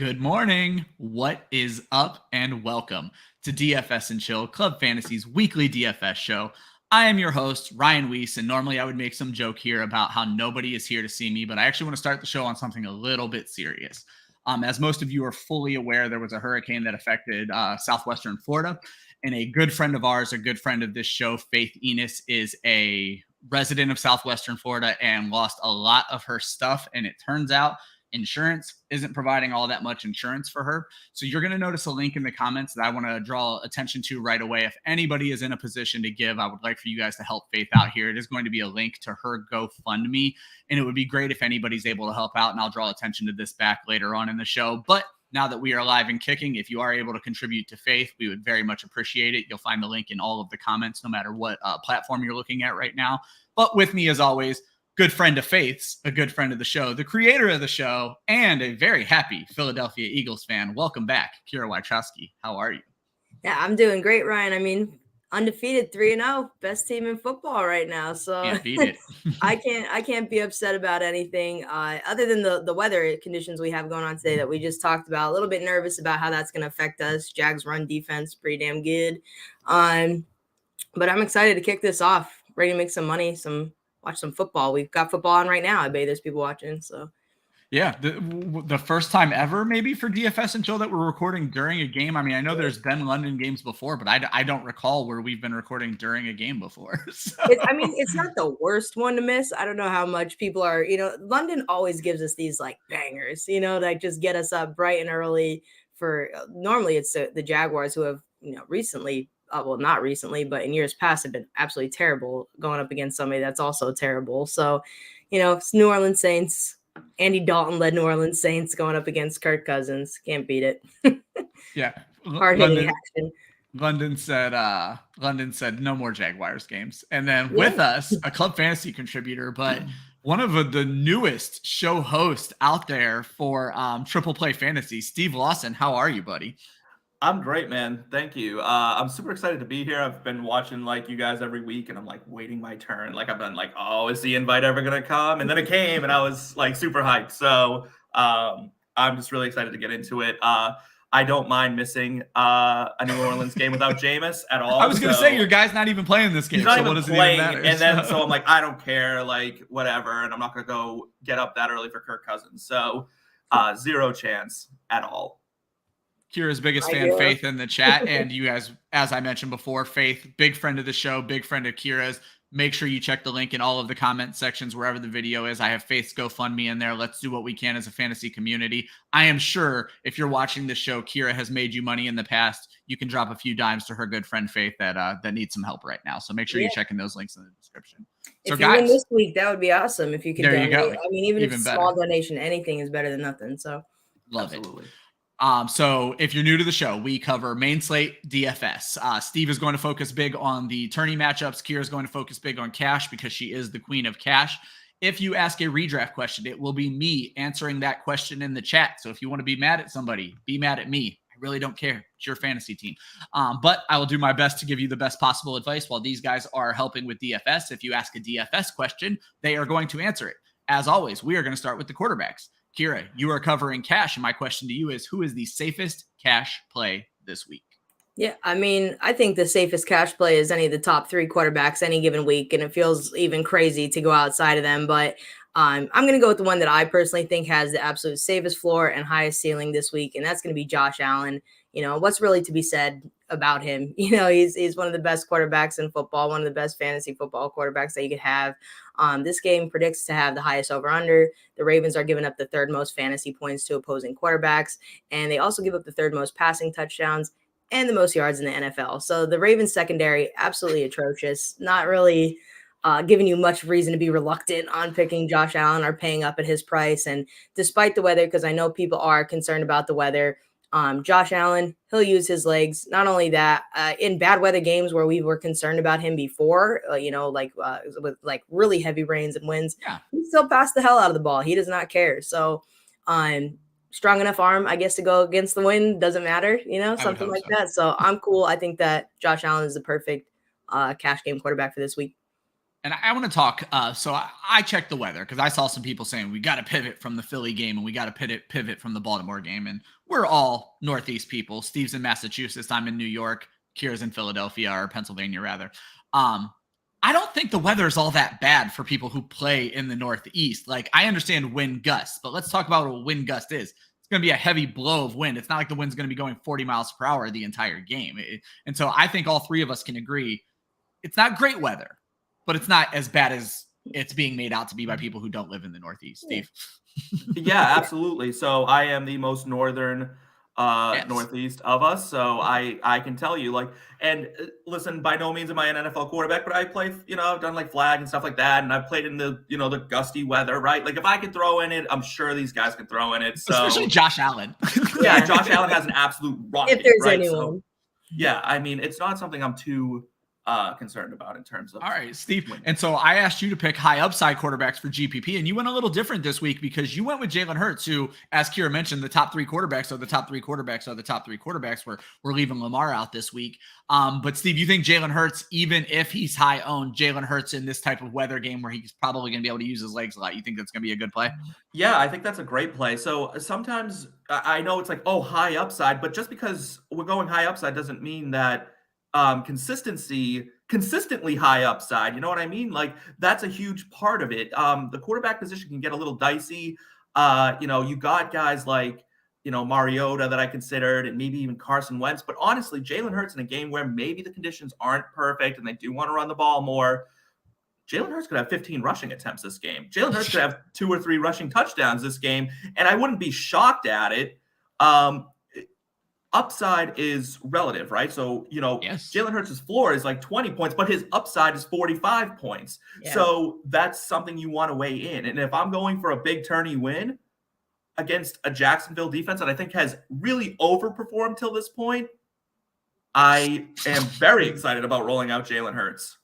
Good morning. What is up? And welcome to DFS and Chill, Club Fantasy's weekly DFS show. I am your host, Ryan Weisse, and normally I would make some joke here about how nobody is here to see me, but I actually want to start the show on something a little bit serious. As most of you are fully aware, there was a hurricane that affected southwestern Florida, and a good friend of ours, a good friend of this show, Faith Enos, is a resident of southwestern Florida and lost a lot of her stuff, and it turns out insurance isn't providing all that much insurance for her. So you're going to notice a link in the comments that I want to draw attention to right away. If anybody is in a position to give, I would like for you guys to help Faith out here. It is going to be a link to her GoFundMe, and it would be great if anybody's able to help out, and I'll draw attention to this back later on in the show. But now that we are live and kicking, if you are able to contribute to Faith, we would very much appreciate it. You'll find the link in all of the comments, no matter what platform you're looking at right now. But with me, as always, good friend of Faith's, a good friend of the show, the creator of the show, and a very happy Philadelphia Eagles fan. Welcome back, Kyra Wiaterowski. How are you? Yeah, I'm doing great, Ryan. I mean, undefeated 3-0, best team in football right now. So Can't beat it. I can't be upset about anything other than the weather conditions we have going on today that we just talked about. A little bit nervous about how that's going to affect us. Jags run defense pretty damn good. But I'm excited to kick this off. Ready to make some money, watch some football. We've got football on right now. I bet there's people watching. So yeah, the first time ever maybe for DFS and Chill that we're recording during a game. I mean, I know there's been London games before, but I don't recall where we've been recording during a game before. So. It's not the worst one to miss. I don't know how much people are, London always gives us these like bangers, that just get us up bright and early for normally it's the Jaguars who have, recently, well, not recently, but in years past have been absolutely terrible going up against somebody that's also terrible. So, it's New Orleans Saints. Andy Dalton led New Orleans Saints going up against Kirk Cousins. Can't beat it. Yeah. Hard-hitting action. London said no more Jaguars games. And then with us, a Club Fantasy contributor, but one of the newest show hosts out there for Triple Play Fantasy, Steve Lawson. How are you, buddy? I'm great, man. Thank you. I'm super excited to be here. I've been watching you guys every week, and I'm waiting my turn. I've been oh, is the invite ever gonna come? And then it came, and I was super hyped. So I'm just really excited to get into it. I don't mind missing a New Orleans game without Jameis at all. I was gonna say your guy's not even playing this game. He's not so even what does playing, it even matter? And then so I'm I don't care, whatever, and I'm not gonna go get up that early for Kirk Cousins. So zero chance at all. Kyra's biggest fan, Faith, in the chat. And you guys, as I mentioned before, Faith, big friend of the show, big friend of Kyra's. Make sure you check the link in all of the comment sections, wherever the video is. I have Faith's GoFundMe in there. Let's do what we can as a fantasy community. I am sure if you're watching this show, Kyra has made you money in the past. You can drop a few dimes to her good friend, Faith, that needs some help right now. So make sure you're checking those links in the description. So if you win this week, that would be awesome. If you can donate. There you go. I mean, even if it's a small donation, anything is better than nothing. So love it. So if you're new to the show, we cover main slate DFS. Steve is going to focus big on the tourney matchups. Kyra is going to focus big on cash because she is the queen of cash. If you ask a redraft question, it will be me answering that question in the chat. So if you want to be mad at somebody, be mad at me. I really don't care. It's your fantasy team. But I will do my best to give you the best possible advice while these guys are helping with DFS. If you ask a DFS question, they are going to answer it. As always, we are going to start with the quarterbacks. Kyra, you are covering cash, and my question to you is, who is the safest cash play this week? Yeah, I mean, I think the safest cash play is any of the top three quarterbacks any given week, and it feels even crazy to go outside of them, but I'm going to go with the one that I personally think has the absolute safest floor and highest ceiling this week, and that's going to be Josh Allen. What's really to be said about him? He's one of the best quarterbacks in football, one of the best fantasy football quarterbacks that you could have. This game predicts to have the highest over-under. The Ravens are giving up the third most fantasy points to opposing quarterbacks, and they also give up the third most passing touchdowns and the most yards in the NFL. So the Ravens secondary, absolutely atrocious. Not really giving you much reason to be reluctant on picking Josh Allen or paying up at his price. And despite the weather, because I know people are concerned about the weather, Josh Allen, he'll use his legs. Not only that, in bad weather games where we were concerned about him before, with really heavy rains and winds, he still passed the hell out of the ball. He does not care. So, strong enough arm, I guess, to go against the wind. Doesn't matter, something like that. So I'm cool. I think that Josh Allen is the perfect cash game quarterback for this week. And I want to talk. So I checked the weather because I saw some people saying we got to pivot from the Philly game and we got to pivot from the Baltimore game. And we're all Northeast people. Steve's in Massachusetts. I'm in New York. Kyra's in Philadelphia or Pennsylvania, rather. I don't think the weather is all that bad for people who play in the Northeast. Like, I understand wind gusts, but let's talk about what a wind gust is. It's going to be a heavy blow of wind. It's not like the wind's going to be going 40 miles per hour the entire game. And so I think all three of us can agree it's not great weather, but it's not as bad as it's being made out to be by people who don't live in the Northeast. Steve. Yeah, absolutely. So I am the most northern Yes. Northeast of us. So I can tell you, like, and listen, by no means am I an NFL quarterback, but I play, I've done like flag and stuff like that. And I've played in the, the gusty weather, right? Like if I can throw in it, I'm sure these guys can throw in it. So Especially Josh Allen. yeah, Josh Allen has an absolute rocket. If there's right? anyone. So, yeah, I mean, it's not something I'm too concerned about in terms of. All right, Steve. And so I asked you to pick high upside quarterbacks for GPP, and you went a little different this week because you went with Jalen Hurts, who, as Kyra mentioned, the top three quarterbacks are the top three quarterbacks are the top three quarterbacks. We're leaving Lamar out this week. But Steve, you think Jalen Hurts, even if he's high owned, Jalen Hurts in this type of weather game where he's probably going to be able to use his legs a lot, you think that's going to be a good play? Yeah, I think that's a great play. So sometimes I know it's like, oh, high upside, but just because we're going high upside doesn't mean that consistently high upside. You know what I mean? Like that's a huge part of it. The quarterback position can get a little dicey. You got guys like, Mariota that I considered and maybe even Carson Wentz. But honestly, Jalen Hurts in a game where maybe the conditions aren't perfect and they do want to run the ball more, Jalen Hurts could have 15 rushing attempts this game. Jalen Hurts could have 2 or 3 rushing touchdowns this game. And I wouldn't be shocked at it. Upside is relative, right? So, Yes. Jalen Hurts' floor is like 20 points, but his upside is 45 points. Yeah. So that's something you want to weigh in. And if I'm going for a big tourney win against a Jacksonville defense that I think has really overperformed till this point, I am very excited about rolling out Jalen Hurts.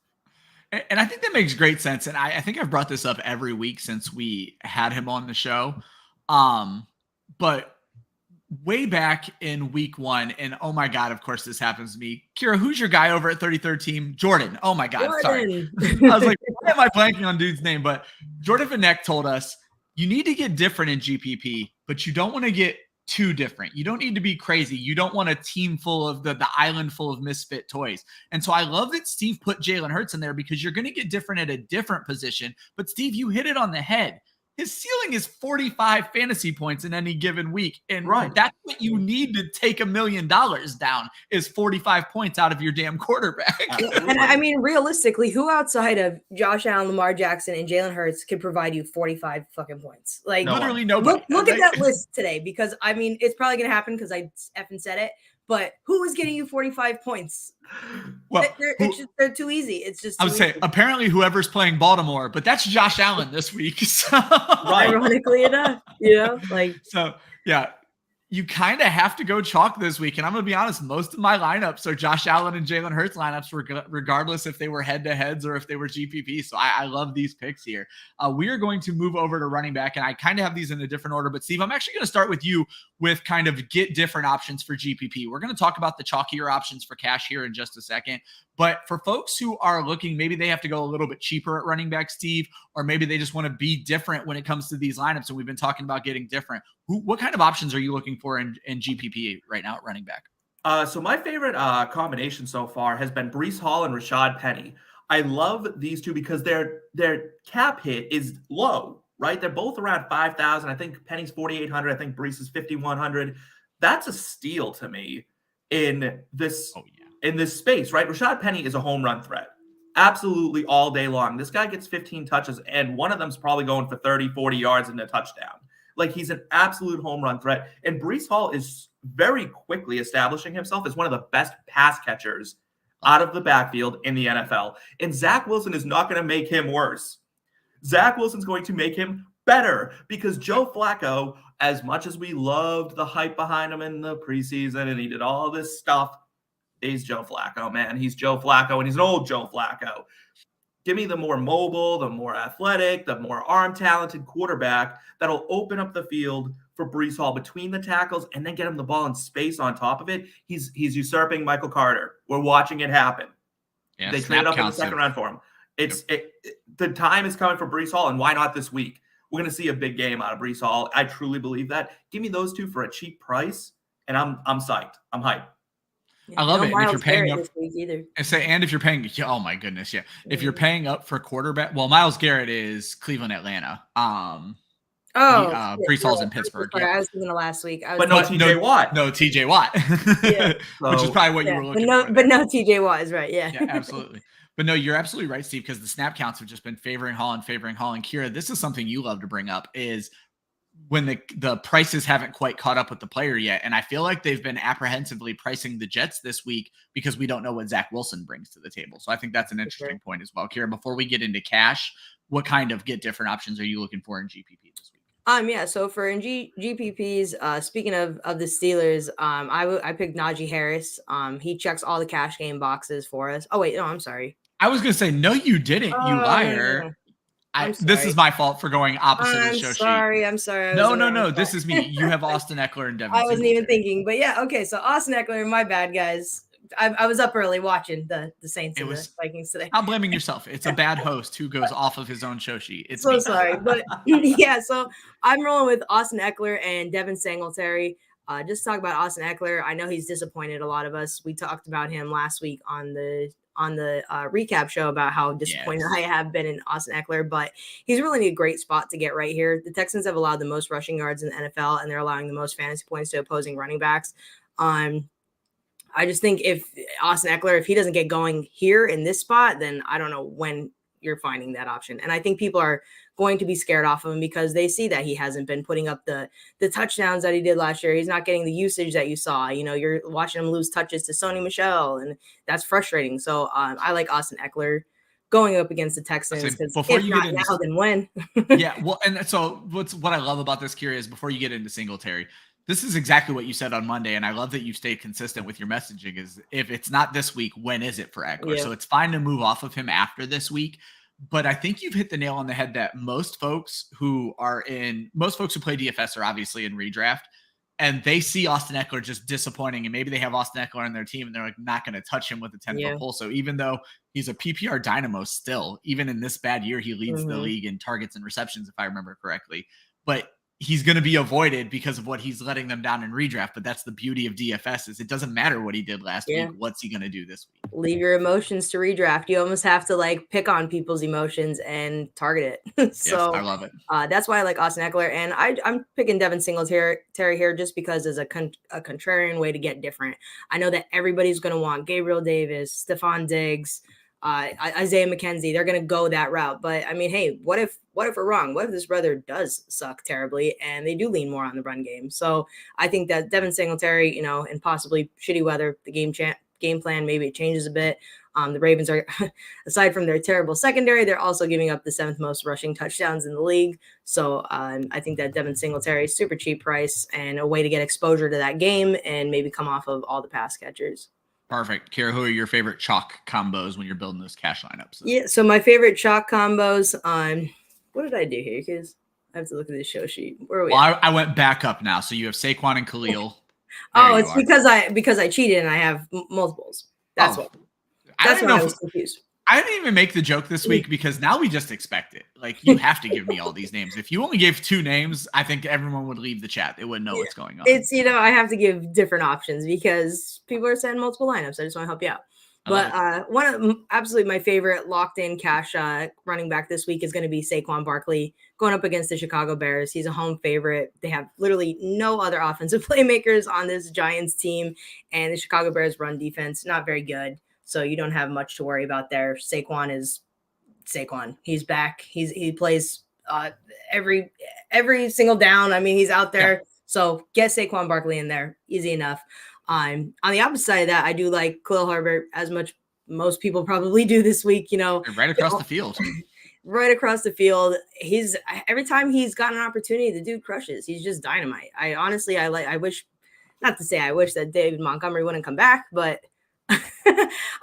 And I think that makes great sense. And I think I've brought this up every week since we had him on the show. But way back in week 1, and oh my God, of course this happens to me. Kyra, who's your guy over at 33rd team? Jordan. Oh my God, sorry. I was like, why am I blanking on dude's name? But Jordan Vanek told us you need to get different in GPP, but you don't want to get too different. You don't need to be crazy. You don't want a team full of the island full of misfit toys. And so I love that Steve put Jalen Hurts in there because you're going to get different at a different position. But Steve, you hit it on the head. His ceiling is 45 fantasy points in any given week. And that's what you need to take $1 million down is 45 points out of your damn quarterback. And I mean, realistically, who outside of Josh Allen, Lamar Jackson, and Jalen Hurts could provide you 45 fucking points? Like literally nobody. Look at that list today, because I mean, it's probably going to happen because I effing said it. But who is getting you 45 points? Well, they're too easy. It's just I would say apparently whoever's playing Baltimore, but that's Josh Allen this week. So ironically enough, so yeah. You kind of have to go chalk this week. And I'm going to be honest, most of my lineups are Josh Allen and Jalen Hurts lineups, regardless if they were head-to-heads or if they were GPP. So I love these picks here. We are going to move over to running back, and I kind of have these in a different order. But, Steve, I'm actually going to start with you with kind of get different options for GPP. We're going to talk about the chalkier options for cash here in just a second. But for folks who are looking, maybe they have to go a little bit cheaper at running back, Steve, or maybe they just want to be different when it comes to these lineups. And we've been talking about getting different. What kind of options are you looking for in GPP right now at running back? So my favorite combination so far has been Breece Hall and Rashad Penny. I love these two because their cap hit is low, right? They're both around 5,000. I think Penny's 4,800. I think Breece is 5,100. That's a steal to me in this space, right? Rashad Penny is a home run threat. Absolutely all day long. This guy gets 15 touches, and one of them's probably going for 30, 40 yards and a touchdown. Like, he's an absolute home run threat. And Breece Hall is very quickly establishing himself as one of the best pass catchers out of the backfield in the NFL. And Zach Wilson is not going to make him worse. Zach Wilson's going to make him better because Joe Flacco, as much as we loved the hype behind him in the preseason and he did all this stuff, he's Joe Flacco, man. He's Joe Flacco, and he's an old Joe Flacco. Give me the more mobile, the more athletic, the more arm-talented quarterback that'll open up the field for Breece Hall between the tackles and then get him the ball in space on top of it. He's usurping Michael Carter. We're watching it happen. Yeah, they traded up in the second round for him. The time is coming for Breece Hall, and why not this week? We're going to see a big game out of Breece Hall. I truly believe that. Give me those two for a cheap price, and I'm psyched. I'm hyped. I love it. And if you're paying up, this week either. And if you're paying, oh my goodness, yeah. If you're paying up for quarterback, well, Myles Garrett is Cleveland, Atlanta. Breece Hall's in Pittsburgh. Yeah. I was thinking of last week. But no TJ Watt. No TJ Watt. Yeah. Which is probably what you were looking for. But no TJ Watt is right. Yeah. Yeah, absolutely. But no, you're absolutely right, Steve, because the snap counts have just been favoring Hall. And Kyra, this is something you love to bring up is when the prices haven't quite caught up with the player yet. And I feel like they've been apprehensively pricing the Jets this week because we don't know what Zach Wilson brings to the table. So I think that's an interesting point as well. Kyra, before we get into cash, what kind of get different options are you looking for in GPP this week? Yeah. So for GPPs, speaking of the Steelers, I picked Najee Harris. He checks all the cash game boxes for us. Oh wait, no, I'm sorry. I was gonna say no, you didn't, you liar. This is my fault for going opposite of the show sheet. I'm sorry. No. This is me. You have Austin Eckler and Devin. I wasn't even thinking, but yeah, okay. So Austin Eckler, my bad, guys. I was up early watching the Saints and the Vikings today. I'm blaming yourself. It's a bad host who goes off of his own show sheet. It's so sorry, but yeah. So I'm rolling with Austin Eckler and Devin Singletary. Just to talk about Austin Eckler. I know he's disappointed a lot of us. We talked about him last week on the recap show about how disappointed I have been in Austin Eckler, but he's really in a great spot to get right here. The Texans have allowed the most rushing yards in the NFL, and they're allowing the most fantasy points to opposing running backs. I just think if Austin Eckler, if he doesn't get going here in this spot, then I don't know when you're finding that option. And I think people are going to be scared off of him because they see that he hasn't been putting up the touchdowns that he did last year. He's not getting the usage that you saw. You know, you're watching him lose touches to Sony Michel, and that's frustrating. So I like Austin Eckler going up against the Texans because if not now, then when? Yeah, well, and so what I love about this, Kyra, is before you get into Singletary, this is exactly what you said on Monday, and I love that you stayed consistent with your messaging. Is if it's not this week, when is it for Eckler? Yeah. So it's fine to move off of him after this week. But I think you've hit the nail on the head that most folks who play DFS are obviously in redraft, and they see Austin Eckler just disappointing, and maybe they have Austin Eckler on their team and they're like not going to touch him with a 10-foot pole. So even though he's a PPR dynamo still, even in this bad year, he leads the league in targets and receptions, if I remember correctly. But he's going to be avoided because of what he's letting them down in redraft. But that's the beauty of DFS is it doesn't matter what he did last week. What's he going to do this week? Leave your emotions to redraft. You almost have to like pick on people's emotions and target it. So yes, I love it. That's why I like Austin Eckler. And I'm picking Devin Singletary here just because it's a contrarian way to get different. I know that everybody's going to want Gabriel Davis, Stephon Diggs, Isaiah McKenzie. They're going to go that route. But I mean, hey, what if we're wrong? What if this brother does suck terribly and they do lean more on the run game? So I think that Devin Singletary, and possibly shitty weather, the game plan, maybe it changes a bit. The Ravens are, aside from their terrible secondary, they're also giving up the 7th most rushing touchdowns in the league. So I think that Devin Singletary is super cheap price and a way to get exposure to that game and maybe come off of all the pass catchers. Perfect. Kyra, who are your favorite chalk combos when you're building those cash lineups? Yeah, so my favorite chalk combos, what did I do here? Because I have to look at this show sheet. Where are we? Well, I went back up now. So you have Saquon and Khalil. It's because I cheated and I have multiples. That's why I was confused. I didn't even make the joke this week because now we just expect it. Like, you have to give me all these names. If you only gave 2 names, I think everyone would leave the chat. They wouldn't know what's going on. It's, I have to give different options because people are saying multiple lineups. I just want to help you out. But one of absolutely my favorite locked in cash running back this week is going to be Saquon Barkley going up against the Chicago Bears. He's a home favorite. They have literally no other offensive playmakers on this Giants team, and the Chicago Bears run defense, not very good. So you don't have much to worry about there. Saquon is Saquon. He's back. He plays every single down. I mean, he's out there. Yeah. So get Saquon Barkley in there. Easy enough. On the opposite side of that, I do like Khalil Herbert as much. Most people probably do this week. Right across the field. Right across the field. Every time he's got an opportunity, the dude crushes. He's just dynamite. I wish that David Montgomery wouldn't come back, but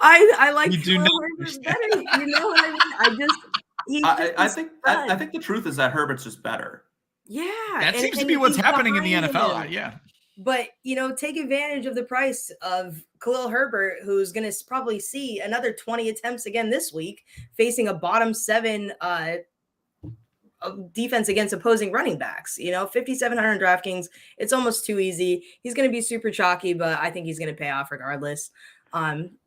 I like Khalil Herbert better. You know what I mean? I think the truth is that Herbert's just better. Yeah, that seems to be what's happening in the NFL. Yeah. But, take advantage of the price of Khalil Herbert, who's going to probably see another 20 attempts again this week, facing a bottom 7 defense against opposing running backs. 5,700 DraftKings, it's almost too easy. He's going to be super chalky, but I think he's going to pay off regardless.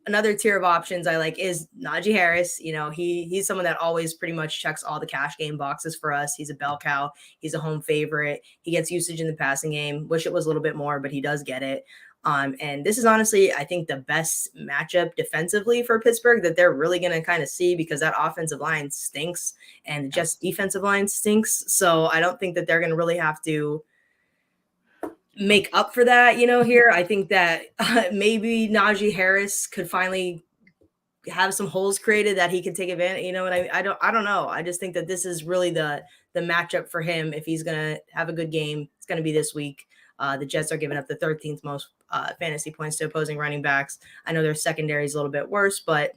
Another tier of options I like is Najee Harris. He's someone that always pretty much checks all the cash game boxes for us. He's a bell cow. He's a home favorite. He gets usage in the passing game. Wish it was a little bit more, but he does get it. And this is honestly, I think, the best matchup defensively for Pittsburgh that they're really going to kind of see, because that offensive line stinks and the Jets defensive line stinks. So I don't think that they're going to really have to make up for that, here. I think that maybe Najee Harris could finally have some holes created that he could take advantage. I don't know. I just think that this is really the matchup for him. If he's going to have a good game, it's going to be this week. The Jets are giving up the 13th most fantasy points to opposing running backs. I know their secondary is a little bit worse, but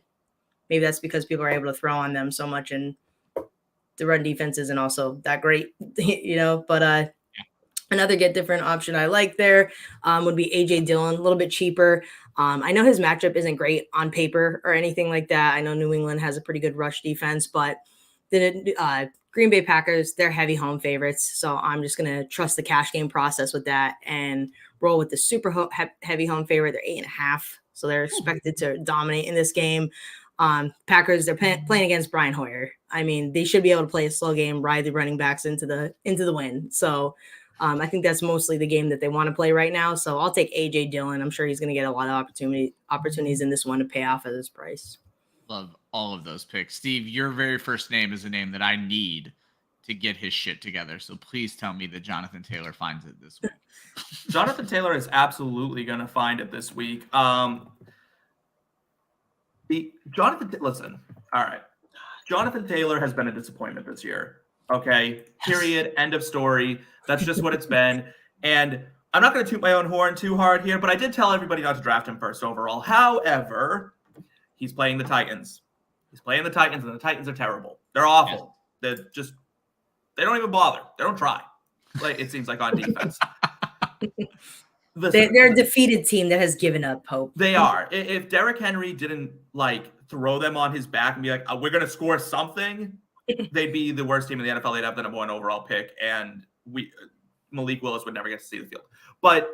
maybe that's because people are able to throw on them so much, and the run defense isn't also that great, but another get different option I like there would be AJ Dillon, a little bit cheaper. I know his matchup isn't great on paper or anything like that. I know New England has a pretty good rush defense, but the Green Bay Packers, they're heavy home favorites. So I'm just going to trust the cash game process with that and roll with the super heavy home favorite. They're 8.5. So they're expected to dominate in this game. Packers, they're playing against Brian Hoyer. I mean, they should be able to play a slow game, ride the running backs into the win. So I think that's mostly the game that they want to play right now. So I'll take AJ Dillon. I'm sure he's going to get a lot of opportunities in this one to pay off at this price. Love all of those picks. Steve, your very first name is a name that I need to get his shit together. So please tell me that Jonathan Taylor finds it this week. Jonathan Taylor is absolutely going to find it this week. Listen, all right. Jonathan Taylor has been a disappointment this year. Okay, period. End of story. That's just what it's been. And I'm not going to toot my own horn too hard here, but I did tell everybody not to draft him first overall. However, he's playing the Titans. He's playing the Titans, and the Titans are terrible. They're awful. They don't even bother. They don't try. Like it seems like on defense. They're a defeated team that has given up hope. They are. If Derrick Henry didn't throw them on his back and be like, we're going to score something, they'd be the worst team in the NFL. They'd have the number 1 overall pick, and Malik Willis would never get to see the field. But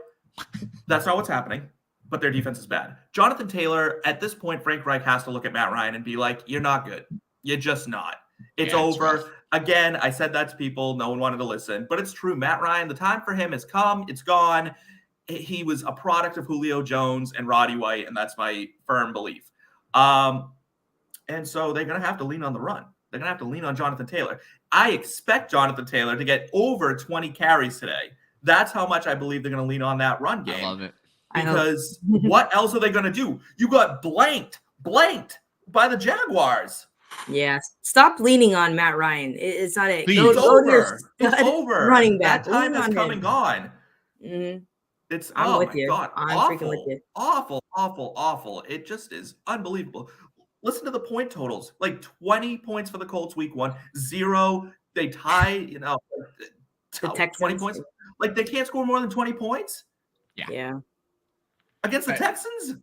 that's not what's happening. But their defense is bad. Jonathan Taylor, at this point, Frank Reich has to look at Matt Ryan and be like, you're not good. You're just not. It's over. Again, I said that to people. No one wanted to listen. But it's true. Matt Ryan, the time for him has come. It's gone. He was a product of Julio Jones and Roddy White, and that's my firm belief. And so they're going to have to lean on the run. They're going to have to lean on Jonathan Taylor. I expect Jonathan Taylor to get over 20 carries today. That's how much I believe they're going to lean on that run game. I love it. Because what else are they going to do? You got blanked by the Jaguars. Yeah. Stop leaning on Matt Ryan. It's not it. It's over. Running back. That time is come and gone. Mm-hmm. It's I'm with you. God, I'm freaking with you. Awful. It just is unbelievable. Listen to the point totals. 20 points for the Colts week 1, 0. They tie, the Texans, 20 points. They can't score more than 20 points? Yeah. Against the Texans?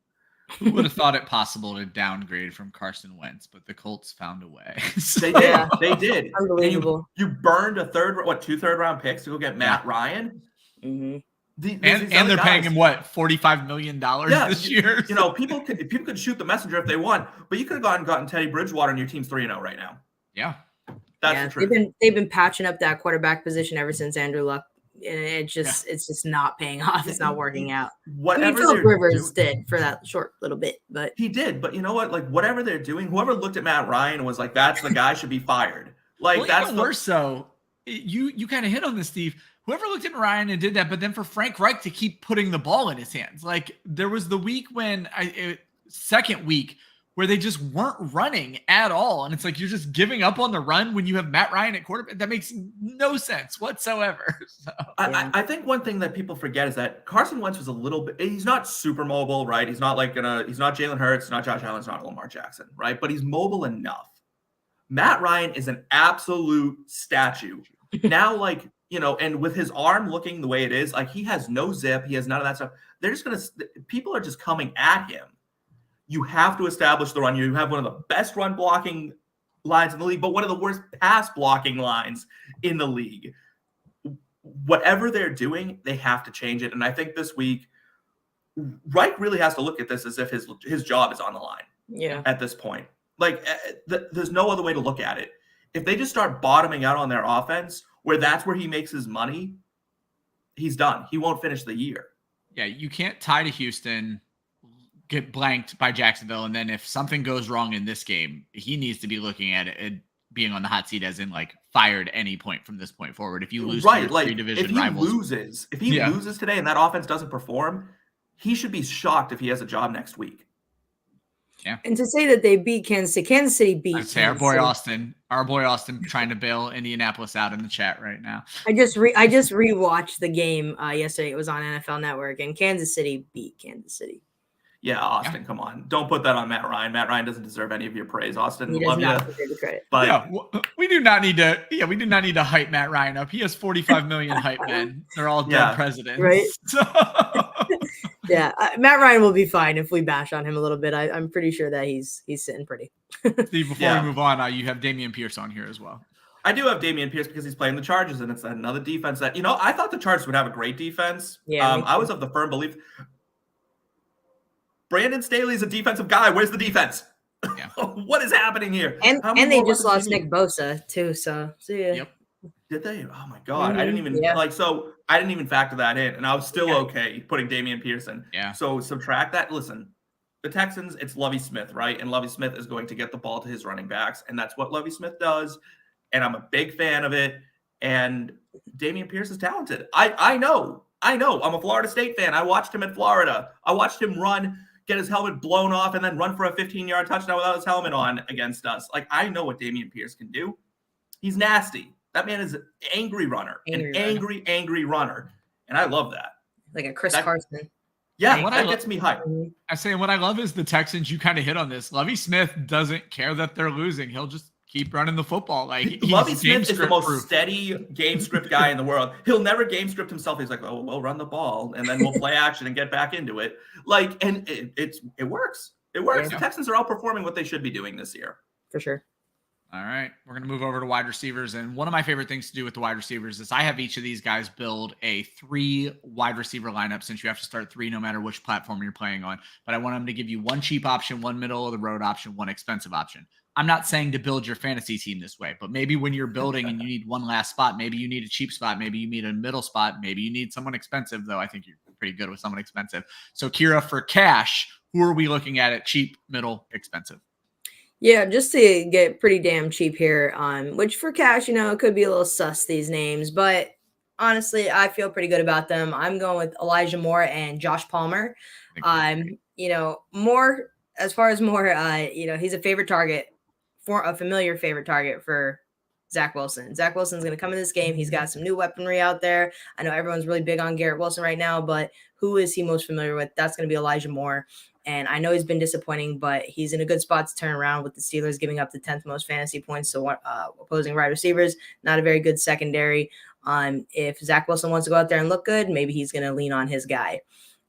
Who would have thought it possible to downgrade from Carson Wentz, but the Colts found a way. They did. They did. Unbelievable. You burned two third-round picks to go get Matt Ryan? Mm-hmm. And they're paying him $45 million this year. People could shoot the messenger if they want, but you could have gone and gotten Teddy Bridgewater, and your team's 3-0 right now. Yeah, that's the truth. They've been patching up that quarterback position ever since Andrew Luck, and it's just not paying off. It's not working out. Philip Rivers did for that short little bit, but he did. But you know what? Whatever they're doing, whoever looked at Matt Ryan and was like, "That's the guy should be fired." That's worse. So you kind of hit on this, Steve. Whoever looked at Ryan and did that, but then for Frank Reich to keep putting the ball in his hands. There was the week second week where they just weren't running at all. And it's you're just giving up on the run when you have Matt Ryan at quarterback. That makes no sense whatsoever. So, I think one thing that people forget is that Carson Wentz was a little bit, he's not super mobile, right? He's not he's not Jalen Hurts, not Josh Allen, it's not Lamar Jackson, right? But he's mobile enough. Matt Ryan is an absolute statue. Now, and with his arm looking the way it is, like he has no zip, he has none of that stuff. They're just people are just coming at him. You have to establish the run. You have one of the best run blocking lines in the league, but one of the worst pass blocking lines in the league. Whatever they're doing, they have to change it. And I think this week, Reich really has to look at this as if his job is on the line. Yeah. At this point, like there's no other way to look at it. If they just start bottoming out on their offense, where that's where he makes his money, he's done. He won't finish the year. Yeah, you can't tie to Houston, get blanked by Jacksonville, and then if something goes wrong in this game, he needs to be looking at it and being on the hot seat, as in like fired any point from this point forward. If you lose to your like three division if he rivals, loses today and that offense doesn't perform, he should be shocked if he has a job next week. Yeah. And to say that they beat Kansas City beat I'd say our boy Austin trying to bail Indianapolis out in the chat right now. I just rewatched the game yesterday. It was on NFL Network, and Kansas City beat Kansas City. Yeah, Austin, come on. Don't put that on Matt Ryan. Matt Ryan doesn't deserve any of your praise, Austin. He does not deserve the credit. But yeah, we do not need to hype Matt Ryan up. He has 45 million hype men. They're all dead presidents. Right? So. Yeah, Matt Ryan will be fine if we bash on him a little bit. I'm pretty sure that he's sitting pretty. Steve, before we move on, you have Damian Pierce on here as well. I do have Damian Pierce because he's playing the Chargers, and it's another defense that, I thought the Chargers would have a great defense. Yeah, I was of the firm belief. Brandon Staley's a defensive guy. Where's the defense? Yeah. What is happening here? And they just lost Nick Bosa too. So yeah. Yep. Did they? Oh my God. Mm-hmm. I didn't even factor that in, and I was still okay putting Damian Pierce in. Yeah. So subtract that. Listen, the Texans, it's Lovie Smith, right? And Lovie Smith is going to get the ball to his running backs, and that's what Lovie Smith does. And I'm a big fan of it. And Damian Pierce is talented. I know. I'm a Florida State fan. I watched him in Florida. I watched him get his helmet blown off, and then run for a 15-yard touchdown without his helmet on against us. Like, I know what Damian Pierce can do. He's nasty. That man is an angry runner. Angry runner. And I love that. Like a Chris Carson. Yeah, that gets me hyped. I say what I love is the Texans. You kind of hit on this. Lovie Smith doesn't care that they're losing. He'll just keep running the football. Like Lovie Smith is the most steady game script guy in the world. He'll never game script himself. He's like, oh, we'll run the ball, and then we'll play action and get back into it. Like, and it works. It works. Yeah. The Texans are outperforming what they should be doing this year. For sure. All right, we're going to move over to wide receivers. And one of my favorite things to do with the wide receivers is I have each of these guys build a 3 wide receiver lineup, since you have to start 3 no matter which platform you're playing on. But I want them to give you 1 cheap option, 1 middle of the road option, 1 expensive option. I'm not saying to build your fantasy team this way, but maybe when you're building and you need one last spot, maybe you need a cheap spot, maybe you need a middle spot, maybe you need someone expensive, though I think you're pretty good with someone expensive. So Kyra, for cash, who are we looking at cheap, middle, expensive? Yeah, just to get pretty damn cheap here, which for cash, it could be a little sus, these names, but honestly, I feel pretty good about them. I'm going with Elijah Moore and Josh Palmer. Moore, as far as Moore, he's a favorite target, for a familiar favorite target for Zach Wilson. Zach Wilson's going to come in this game. He's got some new weaponry out there. I know everyone's really big on Garrett Wilson right now, but who is he most familiar with? That's going to be Elijah Moore. And I know he's been disappointing, but he's in a good spot to turn around with the Steelers giving up the 10th most fantasy points to opposing wide receivers. Not a very good secondary. If Zach Wilson wants to go out there and look good, maybe he's going to lean on his guy.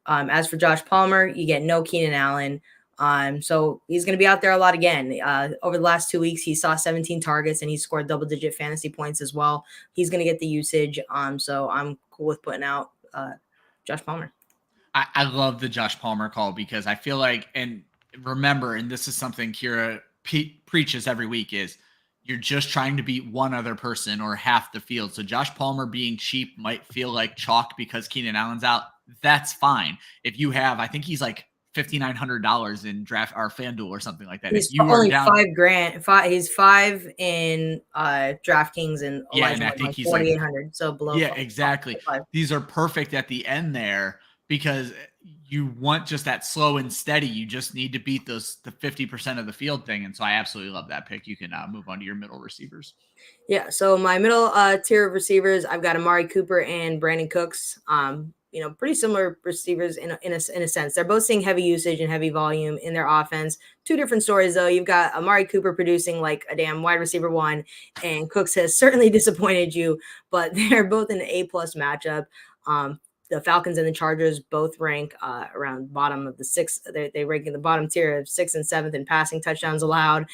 As for Josh Palmer, you get no Keenan Allen. So he's going to be out there a lot again. Over the last 2 weeks, he saw 17 targets and he scored double-digit fantasy points as well. He's going to get the usage. So I'm cool with putting out Josh Palmer. I love the Josh Palmer call because I feel like, and remember, and this is something Kyra preaches every week, is you're just trying to beat one other person or half the field. So Josh Palmer being cheap might feel like chalk because Keenan Allen's out. That's fine. If you have, I think he's like $5,900 in draft or FanDuel or something like that. He's if you only are down, $5,000. He's 5 in DraftKings, and and I think he's 4,800. So below. Yeah, exactly. 5. These are perfect at the end there because you want just that slow and steady. You just need to beat the 50% of the field thing. And so I absolutely love that pick. You can move on to your middle receivers. Yeah. So my middle tier of receivers, I've got Amari Cooper and Brandon Cooks. pretty similar receivers in a sense. They're both seeing heavy usage and heavy volume in their offense. Two different stories, though. You've got Amari Cooper producing like a damn wide receiver one, and Cooks has certainly disappointed you, but they're both in an A-plus matchup. The Falcons and the Chargers both rank around bottom of the sixth. They rank in the bottom tier of 6th and 7th in passing touchdowns allowed.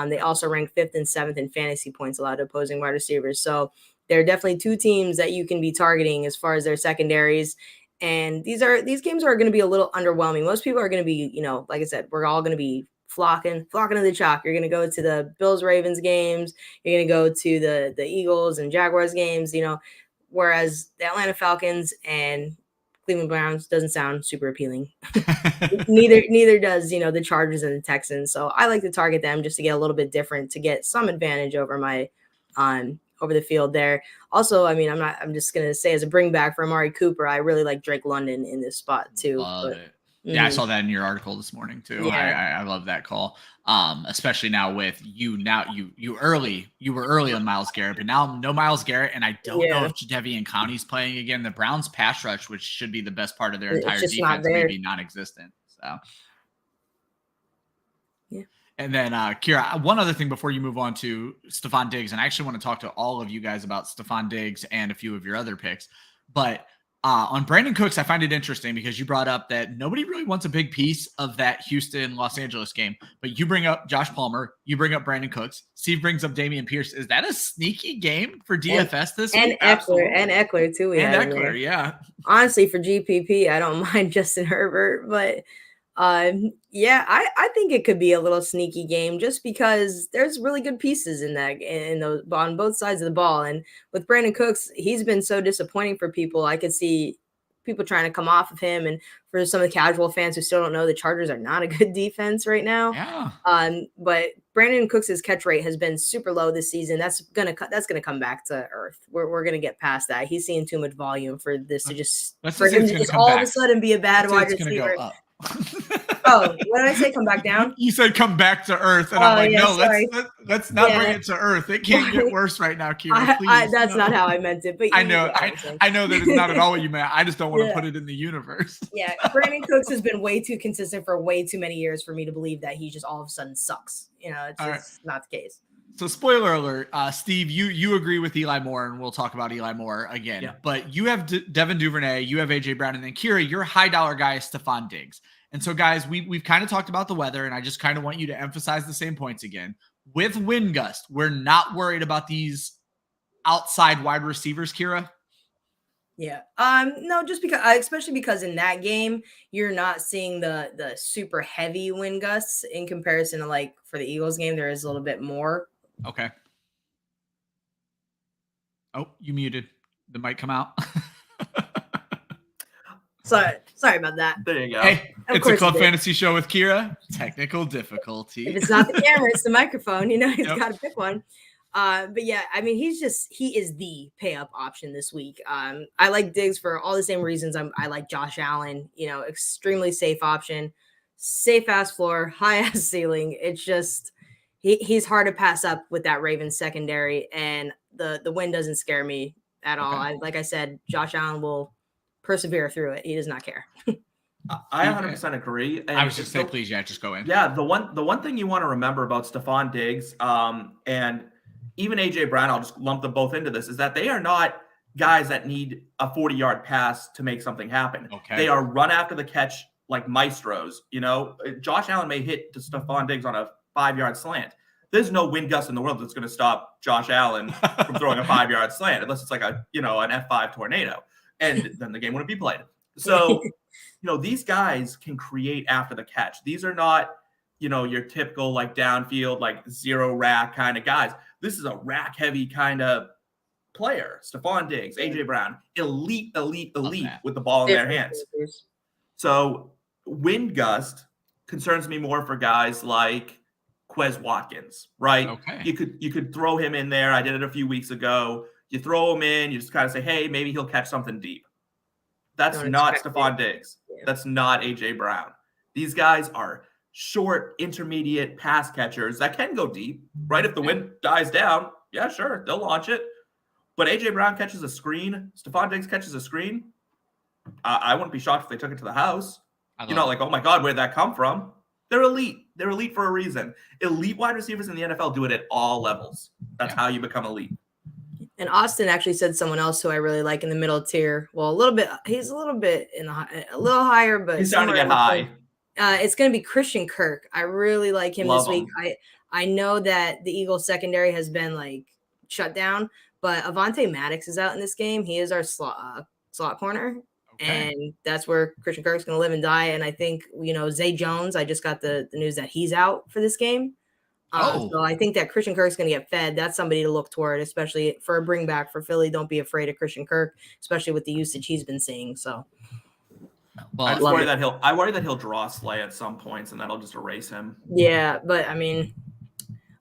They also rank 5th and 7th in fantasy points allowed to opposing wide receivers. So there are definitely two teams that you can be targeting as far as their secondaries. And these games are going to be a little underwhelming. Most people are going to be, like I said, we're all going to be flocking to the chalk. You're going to go to the Bills-Ravens games. You're going to go to the Eagles and Jaguars games, whereas the Atlanta Falcons and Cleveland Browns doesn't sound super appealing. neither does, the Chargers and the Texans. So I like to target them just to get a little bit different, to get some advantage over my over the field there. Also, I'm just going to say, as a bring back for Amari Cooper, I really like Drake London in this spot too. Love it. Yeah, I saw that in your article this morning too. Yeah. I love that call. Especially now with you were early on Myles Garrett, but now no Myles Garrett, and I don't know if Jadeveon Clowney's playing again. The Browns pass rush, which should be the best part of their entire defense, may be non-existent. So yeah. And then Kyra, one other thing before you move on to Stephon Diggs, and I actually want to talk to all of you guys about Stephon Diggs and a few of your other picks, but on Brandon Cooks, I find it interesting because you brought up that nobody really wants a big piece of that Houston-Los Angeles game, but you bring up Josh Palmer, you bring up Brandon Cooks, Steve brings up Dameon Pierce. Is that a sneaky game for DFS this week? And Eckler too. Yeah. Honestly, for GPP, I don't mind Justin Herbert, but I think it could be a little sneaky game just because there's really good pieces on both sides of the ball. And with Brandon Cooks, he's been so disappointing for people. I could see people trying to come off of him. And for some of the casual fans who still don't know, the Chargers are not a good defense right now. Yeah. But Brandon Cooks' catch rate has been super low this season. That's gonna come back to earth. We're gonna get past that. He's seeing too much volume for this to just all of a sudden be a bad wide receiver. Oh, what did I say? Come back down? You said come back to earth. And I'm like, no, let's not bring it to earth. It can't get worse right now, Kyra. Please. That's not how I meant it. But I know that it's not at all what you meant. I just don't want to put it in the universe. Yeah, Brandon Cooks has been way too consistent for way too many years for me to believe that he just all of a sudden sucks. It's not the case. So spoiler alert, Steve, you agree with Eli Moore, and we'll talk about Eli Moore again. Yeah. But you have Devin Duvernay, you have AJ Brown, and then Kyra, your high dollar guy is Stephon Diggs. And so, guys, we've kind of talked about the weather, and I just kind of want you to emphasize the same points again. With wind gust, we're not worried about these outside wide receivers, Kyra. Yeah. No, just because, especially because in that game, you're not seeing the super heavy wind gusts in comparison to like for the Eagles game, there is a little bit more. Okay. Oh, you muted. The mic come out. Sorry about that. There you go. Hey, it's a Club Fantasy show with Kyra. Technical difficulty. If it's not the camera, it's the microphone. He's got to pick one. But yeah, he is the pay up option this week. I like Diggs for all the same reasons. I like Josh Allen, extremely safe option, safe ass floor, high ass ceiling. It's just, he's hard to pass up with that Ravens secondary, and the win doesn't scare me at all. Like I said, Josh Allen will persevere through it. He does not care. I 100% agree. And I was just saying, please, just go in. Yeah, the one thing you want to remember about Stephon Diggs and even AJ Brown, I'll just lump them both into this, is that they are not guys that need a 40-yard pass to make something happen. Okay. They are run after the catch like maestros. Josh Allen may hit to Stephon Diggs on a 5-yard slant. There's no wind gust in the world that's going to stop Josh Allen from throwing a 5-yard slant, unless it's like an F5 tornado. And then the game wouldn't be played. So, these guys can create after the catch. These are not, your typical like downfield, like zero rack kind of guys. This is a rack heavy kind of player. Stephon Diggs, AJ Brown, elite with the ball in their hands. So wind gust concerns me more for guys like Quez Watkins, right? Okay. You could throw him in there. I did it a few weeks ago. You throw him in, you just kind of say, hey, maybe he'll catch something deep. That's not Stephon Diggs. Yeah. That's not AJ Brown. These guys are short, intermediate pass catchers that can go deep, right? If the wind dies down, yeah, sure, they'll launch it. But AJ Brown catches a screen, Stephon Diggs catches a screen, I wouldn't be shocked if they took it to the house. You're not like, oh my God, where'd that come from? They're elite. They're elite for a reason. Elite wide receivers in the NFL do it at all levels. That's how you become elite. And Austin actually said someone else who I really like in the middle tier. Well, he's a little bit a little higher, but he's starting to get high. It's going to be Christian Kirk. I really like him this week. I know that the Eagles secondary has been like shut down, but Avonte Maddox is out in this game. He is our slot corner. Okay. And that's where Christian Kirk's going to live and die. And I think, Zay Jones, I just got the news that he's out for this game. So I think that Christian Kirk's going to get fed. That's somebody to look toward, especially for a bring back for Philly. Don't be afraid of Christian Kirk, especially with the usage he's been seeing. So, well, I worry that he'll draw Slay at some points, and that'll just erase him. Yeah, but I mean,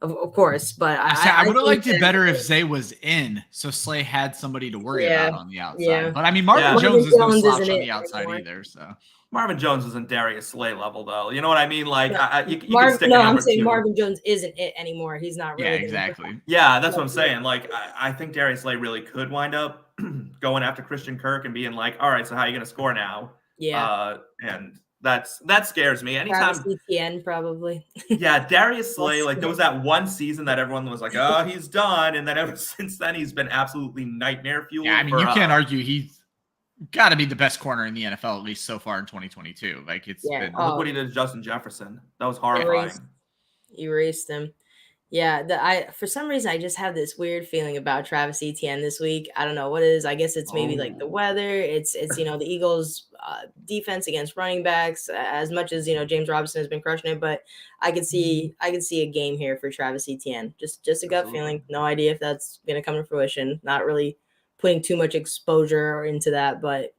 of course, but I would have liked it better if Zay was in, so Slay had somebody to worry about on the outside. Yeah. But I mean, Marvin Jones is no slouch on the outside either. So Marvin Jones isn't Darius Slay level, though. You know what I mean? Like, you can stick I'm saying Marvin Jones isn't it anymore. He's not really. Yeah, exactly. Yeah, that's what I'm saying. Like, I think Darius Slay really could wind up going after Christian Kirk and being like, all right, so how are you going to score now? Yeah. And that scares me. Anytime ETN probably. Yeah, Darius Slay, like there was that one season that everyone was like, oh, he's done. And then ever since then, he's been absolutely nightmare fuel. Yeah, I mean, you can't argue he's got to be the best corner in the NFL, at least so far in 2022. Like it's been look what he did to Justin Jefferson. That was horrifying. Erased him. Yeah, for some reason I just have this weird feeling about Travis Etienne this week. I don't know what it is. I guess it's maybe like the weather. It's the Eagles' defense against running backs. As much as James Robinson has been crushing it, but I could see a game here for Travis Etienne. Just a gut feeling. No idea if that's gonna come to fruition. Not really putting too much exposure into that, but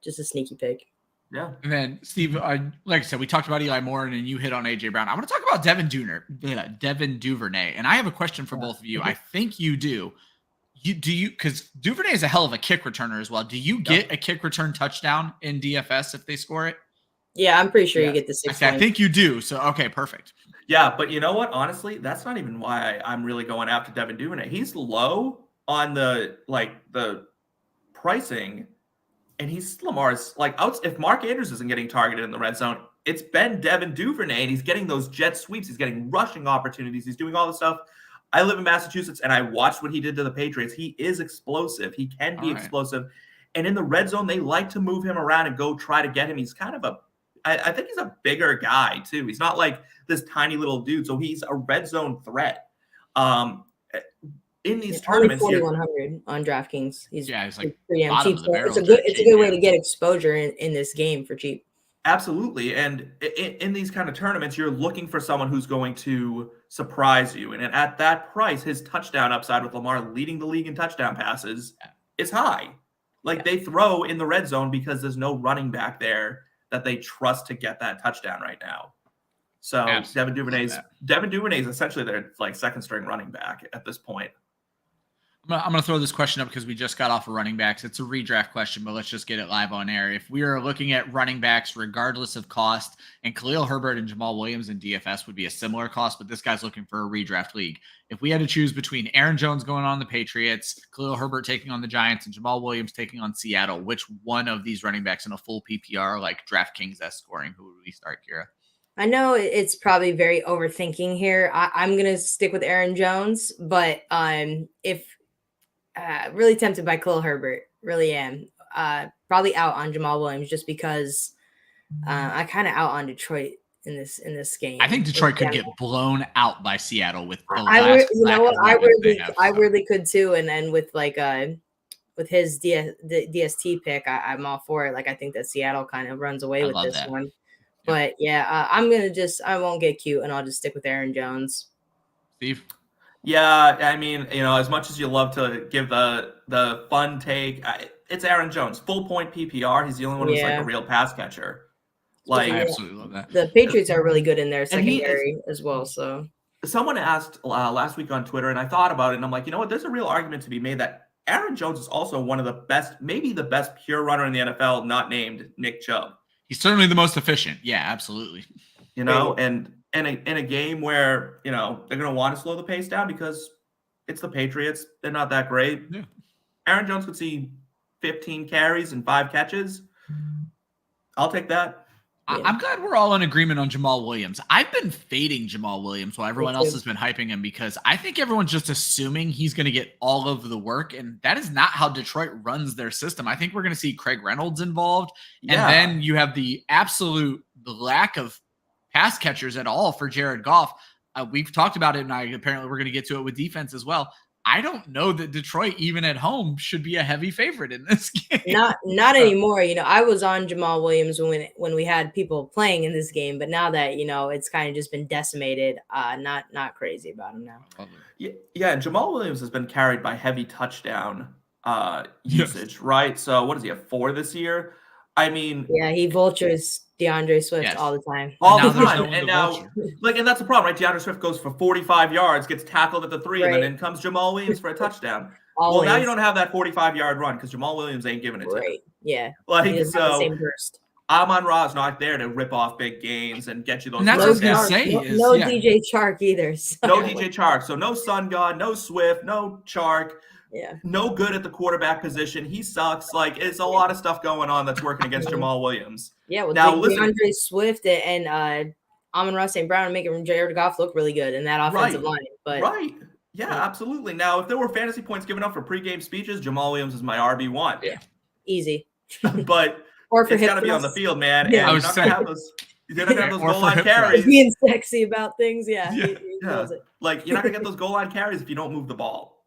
just a sneaky pick. Yeah. And then, Steve, like I said, we talked about Eli Moore, and then you hit on A.J. Brown. I want to talk about Devin Duvernay. And I have a question for both of you. I think you do. Because Duvernay is a hell of a kick returner as well. Do you get a kick return touchdown in DFS if they score it? Yeah, I'm pretty sure you get the 6 I think you do. So, okay, perfect. Yeah, but you know what? Honestly, that's not even why I'm really going after Devin Duvernay. He's low on the pricing. And he's Lamar's if Mark Andrews isn't getting targeted in the red zone, it's been Devin Duvernay, and he's getting those jet sweeps. He's getting rushing opportunities. He's doing all this stuff. I live in Massachusetts, and I watched what he did to the Patriots. He is explosive. He can be explosive. And in the red zone, they like to move him around and go try to get him. He's kind of I think he's a bigger guy, too. He's not like this tiny little dude, so he's a red zone threat. In these tournaments, 4,100 on DraftKings. He's like pretty cheap. So it's a good way to get exposure in this game for cheap. Absolutely, and in these kind of tournaments, you're looking for someone who's going to surprise you. And at that price, his touchdown upside with Lamar leading the league in touchdown passes is high. They throw in the red zone because there's no running back there that they trust to get that touchdown right now. So Devin Duvernay is essentially their second string running back at this point. I'm going to throw this question up because we just got off of running backs. It's a redraft question, but let's just get it live on air. If we are looking at running backs, regardless of cost, and Khalil Herbert and Jamal Williams in DFS would be a similar cost, but this guy's looking for a redraft league. If we had to choose between Aaron Jones going on the Patriots, Khalil Herbert taking on the Giants, and Jamal Williams taking on Seattle, which one of these running backs in a full PPR, like DraftKings-esque scoring, who would we start, Kyra? I know it's probably very overthinking here. I'm going to stick with Aaron Jones, but if really tempted by Khalil Herbert. Really am. Probably out on Jamal Williams just because I kind of out on Detroit in this game. I think Detroit could get blown out by Seattle with the I really could too. And then with with his DST pick, I'm all for it. I think that Seattle kind of runs away with this one. But yeah, I won't get cute and I'll just stick with Aaron Jones. Steve? Yeah, I mean, as much as you love to give the fun take, it's Aaron Jones, full point PPR. He's the only one who's a real pass catcher. I absolutely love that. The Patriots are really good in their secondary as well. So someone asked last week on Twitter, and I thought about it, and I'm like, you know what? There's a real argument to be made that Aaron Jones is also one of the best, maybe the best pure runner in the NFL, not named Nick Chubb. He's certainly the most efficient. Yeah, absolutely. And in a game where, they're going to want to slow the pace down because it's the Patriots. They're not that great. Yeah. Aaron Jones could see 15 carries and 5 catches. I'll take that. I'm glad we're all in agreement on Jamal Williams. I've been fading Jamal Williams while everyone else has been hyping him because I think everyone's just assuming he's going to get all of the work, and that is not how Detroit runs their system. I think we're going to see Craig Reynolds involved, and then you have the absolute lack of pass catchers at all for Jared Goff. We've talked about it, and apparently we're going to get to it with defense as well. I don't know that Detroit, even at home, should be a heavy favorite in this game. Not anymore. I was on Jamal Williams when we had people playing in this game, but now that it's kind of just been decimated, not crazy about him now. Yeah, Jamal Williams has been carried by heavy touchdown usage, right? So what does he have, 4 this year? I mean, yeah, he vultures DeAndre Swift all the time. All the time. And now, and that's the problem, right? DeAndre Swift goes for 45 yards, gets tackled at the 3, and then in comes Jamal Williams for a touchdown. Well, now you don't have that 45-yard run because Jamal Williams ain't giving it to you. Yeah. Like, so Amon-Ra's not there to rip off big gains and get you those. And that's what I was going to say. No DJ Chark either. So. No DJ Chark. So no Sun God, no Swift, no Chark. Yeah. No good at the quarterback position. He sucks. Like, it's a lot of stuff going on that's working against Jamal Williams. Yeah, well, now DeAndre Swift and Amon-Ra St. Brown making Jared Goff look really good in that offensive line. But yeah, absolutely. Now, if there were fantasy points given up for pregame speeches, Jamal Williams is my RB1. Yeah, easy. But it's got to be on the field, man. Yeah. And you're not going to have those. You're not going to have those goal line carries. Being sexy about things, He knows it. Like, you're not going to get those goal line carries if you don't move the ball.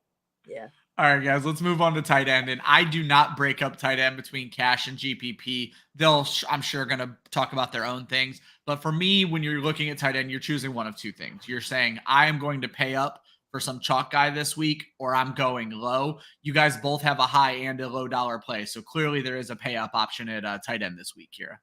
Yeah. All right, guys, let's move on to tight end. And I do not break up tight end between Cash and GPP. They'll, I'm sure, going to talk about their own things. But for me, when you're looking at tight end, you're choosing one of two things. You're saying, I am going to pay up for some chalk guy this week, or I'm going low. You guys both have a high and a low dollar play. So clearly there is a pay up option at tight end this week, Kyra.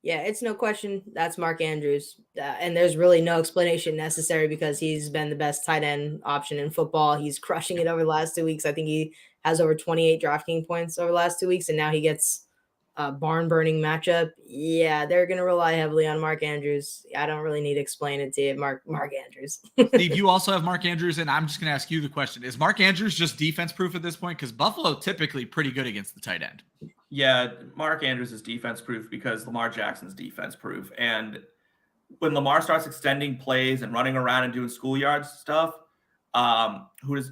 Yeah, it's no question. That's Mark Andrews. And there's really no explanation necessary because he's been the best tight end option in football. He's crushing it over the last 2 weeks. I think he has over 28 DraftKings points over the last 2 weeks. And now he gets a barn-burning matchup. Yeah, they're going to rely heavily on Mark Andrews. I don't really need to explain it to you. Mark Andrews. Steve, you also have Mark Andrews, and I'm just going to ask you the question. Is Mark Andrews just defense-proof at this point? Because Buffalo typically pretty good against the tight end. Yeah, Mark Andrews is defense-proof because Lamar Jackson's defense-proof. And when Lamar starts extending plays and running around and doing schoolyard stuff,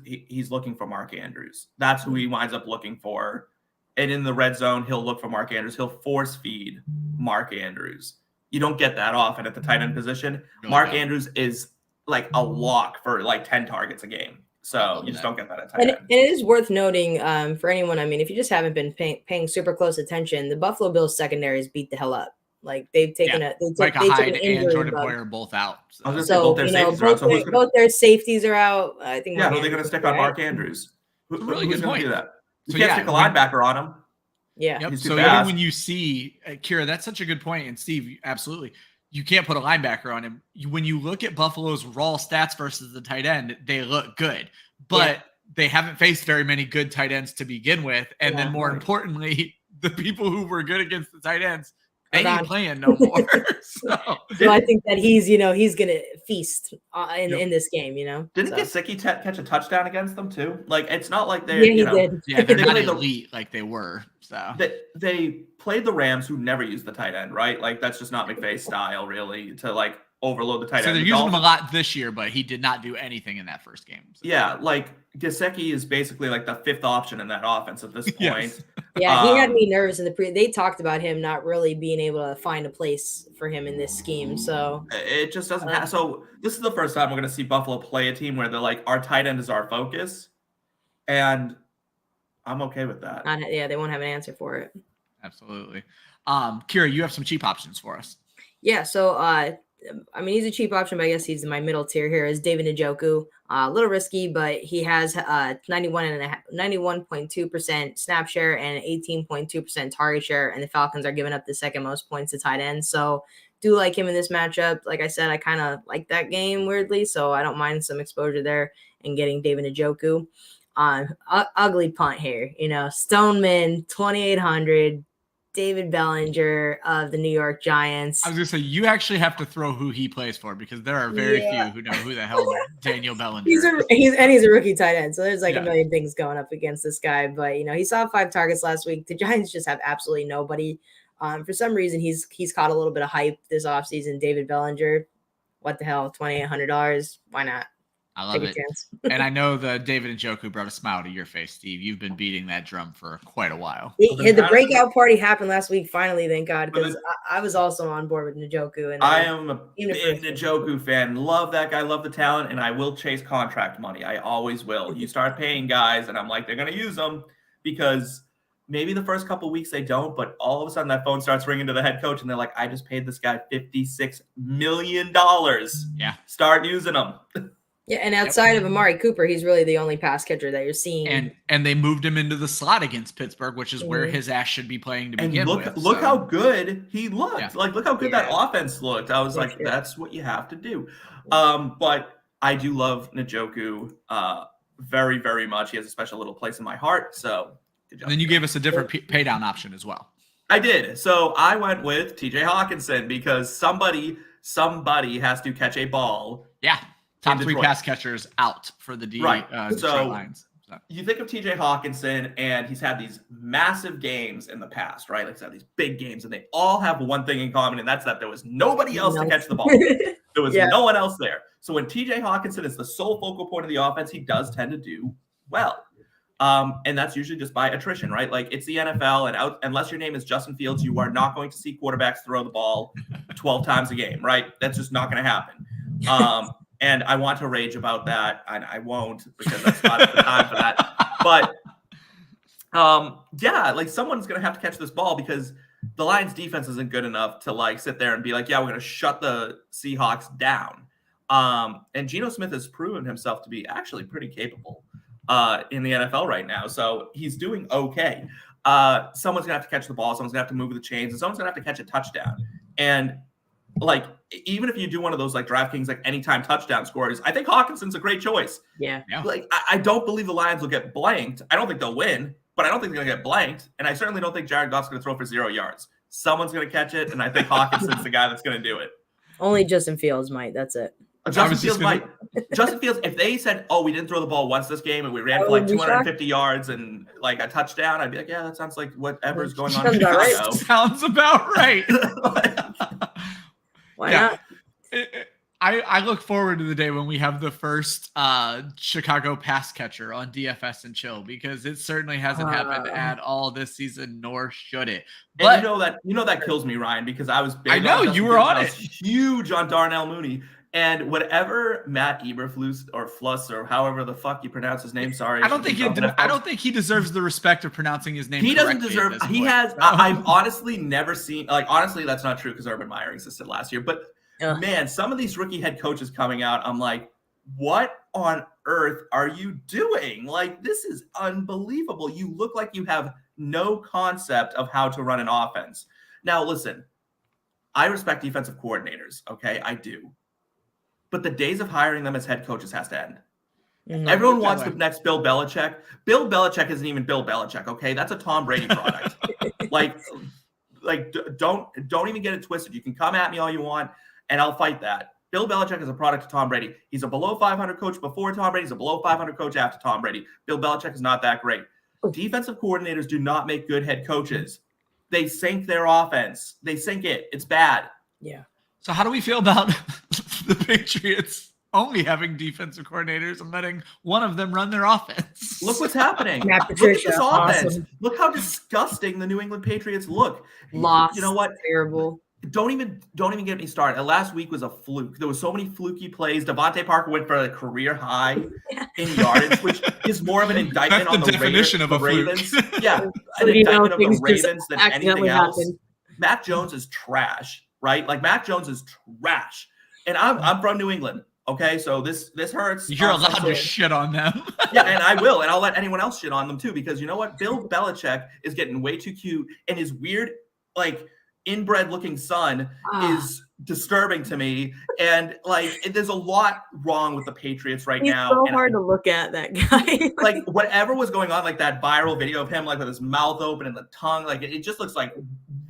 he's looking for Mark Andrews. That's who he winds up looking for. And in the red zone, he'll look for Mark Andrews. He'll force feed Mark Andrews. You don't get that often at the tight end position. Really Mark Andrews is like a lock for like 10 targets a game. So you just don't get that at tight end. And it is worth noting for anyone, I mean, if you just haven't been paying super close attention, the Buffalo Bills secondaries beat the hell up. Like they've taken Micah Hyde and Jordan Poyer are both out. So both their safeties are out. I think. Yeah, who are they going to stick on Mark Andrews? Who's going to do that? You can't stick a linebacker on him. Yeah. Yep. So even when you see Kyra, that's such a good point. And Steve, absolutely. You can't put a linebacker on him. When you look at Buffalo's raw stats versus the tight end, they look good, but they haven't faced very many good tight ends to begin with. And then more importantly, the people who were good against the tight ends, they ain't playing no more. So I think that he's going to feast in this game, Didn't Gesicki catch a touchdown against them too? Like, it's not like they're, did. Yeah, they're not elite like they were. So they played the Rams, who never used the tight end, right? Like, that's just not McVay's style, really, to like overload the tight end. So they're using him a lot this year, but he did not do anything in that first game. So. Yeah, like Gesicki is basically like the fifth option in that offense at this point. Yes. Yeah, he had me nervous in the They talked about him not really being able to find a place for him in this scheme. So it just doesn't have. So this is the first time we're going to see Buffalo play a team where they're like, our tight end is our focus, and I'm okay with that. They won't have an answer for it. Absolutely. Kyra, you have some cheap options for us. Yeah, so I mean, he's a cheap option, but I guess he's in my middle tier here is David Njoku. A little risky, but he has 91.2% snap share and 18.2% target share, and the Falcons are giving up the second most points to tight ends. So do like him in this matchup. Like I said, I kind of like that game weirdly, so I don't mind some exposure there and getting David Njoku. Ugly punt here, Stoneman 2,800. David Bellinger of the New York Giants. I was gonna say you actually have to throw who he plays for because there are very few who know who the hell Daniel Bellinger He's is. He's a rookie tight end, so there's like a million things going up against this guy. But he saw 5 targets last week. The Giants just have absolutely nobody. For some reason, he's caught a little bit of hype this offseason. David Bellinger, what the hell, $2,800? Why not? I love it. And I know the David Njoku brought a smile to your face, Steve. You've been beating that drum for quite a while. The breakout party happened last week, finally, thank God, because I was also on board with Njoku. And I am a big Njoku fan. Love that guy, love the talent, and I will chase contract money. I always will. You start paying guys, and I'm like, they're going to use them because maybe the first couple of weeks they don't, but all of a sudden that phone starts ringing to the head coach, and they're like, I just paid this guy $56 million. Yeah. Start using them. Yeah, and outside of Amari Cooper, he's really the only pass catcher that you're seeing. And they moved him into the slot against Pittsburgh, which is where his ass should be playing to begin with. Look how good he looked. Yeah. Like, look how good that offense looked. I was like, that's what you have to do. But I do love Njoku very, very much. He has a special little place in my heart. So good job. And then you gave us a different pay down option as well. I did. So I went with TJ Hawkinson because somebody has to catch a ball. Yeah. Top 3 pass catchers out for the Detroit Lions. So you think of TJ Hawkinson, and he's had these massive games in the past, right? Like he's had these big games, and they all have one thing in common, and that's that there was nobody else to catch the ball. There was no one else there. So when TJ Hawkinson is the sole focal point of the offense, he does tend to do well. And that's usually just by attrition, right? Like it's the NFL, and unless your name is Justin Fields, you are not going to see quarterbacks throw the ball 12 times a game, right? That's just not going to happen. And I want to rage about that, and I won't because that's not the time for that. But like someone's going to have to catch this ball because the Lions defense isn't good enough to like sit there and be like, yeah, we're going to shut the Seahawks down. And Geno Smith has proven himself to be actually pretty capable in the NFL right now. So he's doing okay. Someone's going to have to catch the ball. Someone's going to have to move the chains, and someone's going to have to catch a touchdown. And like, even if you do one of those like DraftKings, like anytime touchdown scores, I think Hawkinson's a great choice. Yeah. Like, I don't believe the Lions will get blanked. I don't think they'll win, but I don't think they're going to get blanked. And I certainly don't think Jared Goff's going to throw for 0 yards. Someone's going to catch it, and I think Hawkinson's the guy that's going to do it. Only Justin Fields might. That's it. Justin Fields might. Justin Fields, if they said, oh, we didn't throw the ball once this game and we ran for like 250 yards and like a touchdown, I'd be like, yeah, that sounds like whatever's going on in Chicago. Sounds about right. Why not? I look forward to the day when we have the first Chicago pass catcher on DFS and Chill because it certainly hasn't happened at all this season, nor should it. But and you know that kills me, Ryan, because I was big. I know you were on it. Huge on Darnell Mooney. And whatever Matt Eberflus or Fluss or however the fuck you pronounce his name, sorry. I don't think he deserves the respect of pronouncing his name. He doesn't deserve. He has. I've honestly never seen. Like honestly, that's not true because Urban Meyer existed last year. But man, some of these rookie head coaches coming out, I'm like, what on earth are you doing? Like this is unbelievable. You look like you have no concept of how to run an offense. Now listen, I respect defensive coordinators. Okay, I do. But the days of hiring them as head coaches has to end. Mm-hmm. Everyone wants the next Bill Belichick. Bill Belichick isn't even Bill Belichick, okay? That's a Tom Brady product. like don't even get it twisted. You can come at me all you want, and I'll fight that. Bill Belichick is a product of Tom Brady. He's a below 500 coach before Tom Brady. He's a below 500 coach after Tom Brady. Bill Belichick is not that great. Defensive coordinators do not make good head coaches. They sink their offense. They sink it. It's bad. Yeah. So how do we feel about the Patriots only having defensive coordinators and letting one of them run their offense? Look what's happening. Matt Patricia, look at this offense. awesome. Look how disgusting the New England Patriots look. Lost. You know what? Terrible. Don't even get me started. Last week was a fluke. There was so many fluky plays. Devontae Parker went for a career high in yardage, which is more of an indictment on the definition of a Ravens. fluke. Yeah, an indictment of the Ravens than anything else. Mac Jones is trash. Right? Like Mac Jones is trash. And I'm from New England. Okay. So this hurts. You're allowed to shit on them. Yeah, and I will, and I'll let anyone else shit on them too, because you know what? Bill Belichick is getting way too cute and his weird, like inbred looking son is disturbing to me. And like, there's a lot wrong with the Patriots right He's now. so And hard to look at, that guy. like whatever was going on, like that viral video of him, like with his mouth open and the tongue, like it just looks like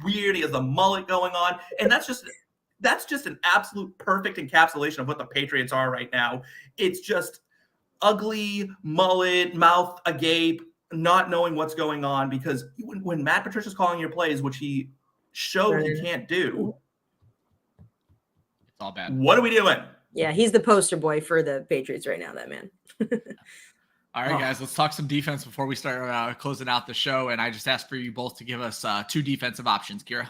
weird. He has the mullet going on. And that's just an absolute perfect encapsulation of what the Patriots are right now. It's just ugly mullet, mouth agape, not knowing what's going on, because when Matt Patricia's calling your plays, which he showed he can't do, it's all bad. What are we doing? Yeah, he's the poster boy for the Patriots right now, that man. All right, guys, let's talk some defense before we start closing out the show. And I just asked for you both to give us 2 defensive options, Kyra.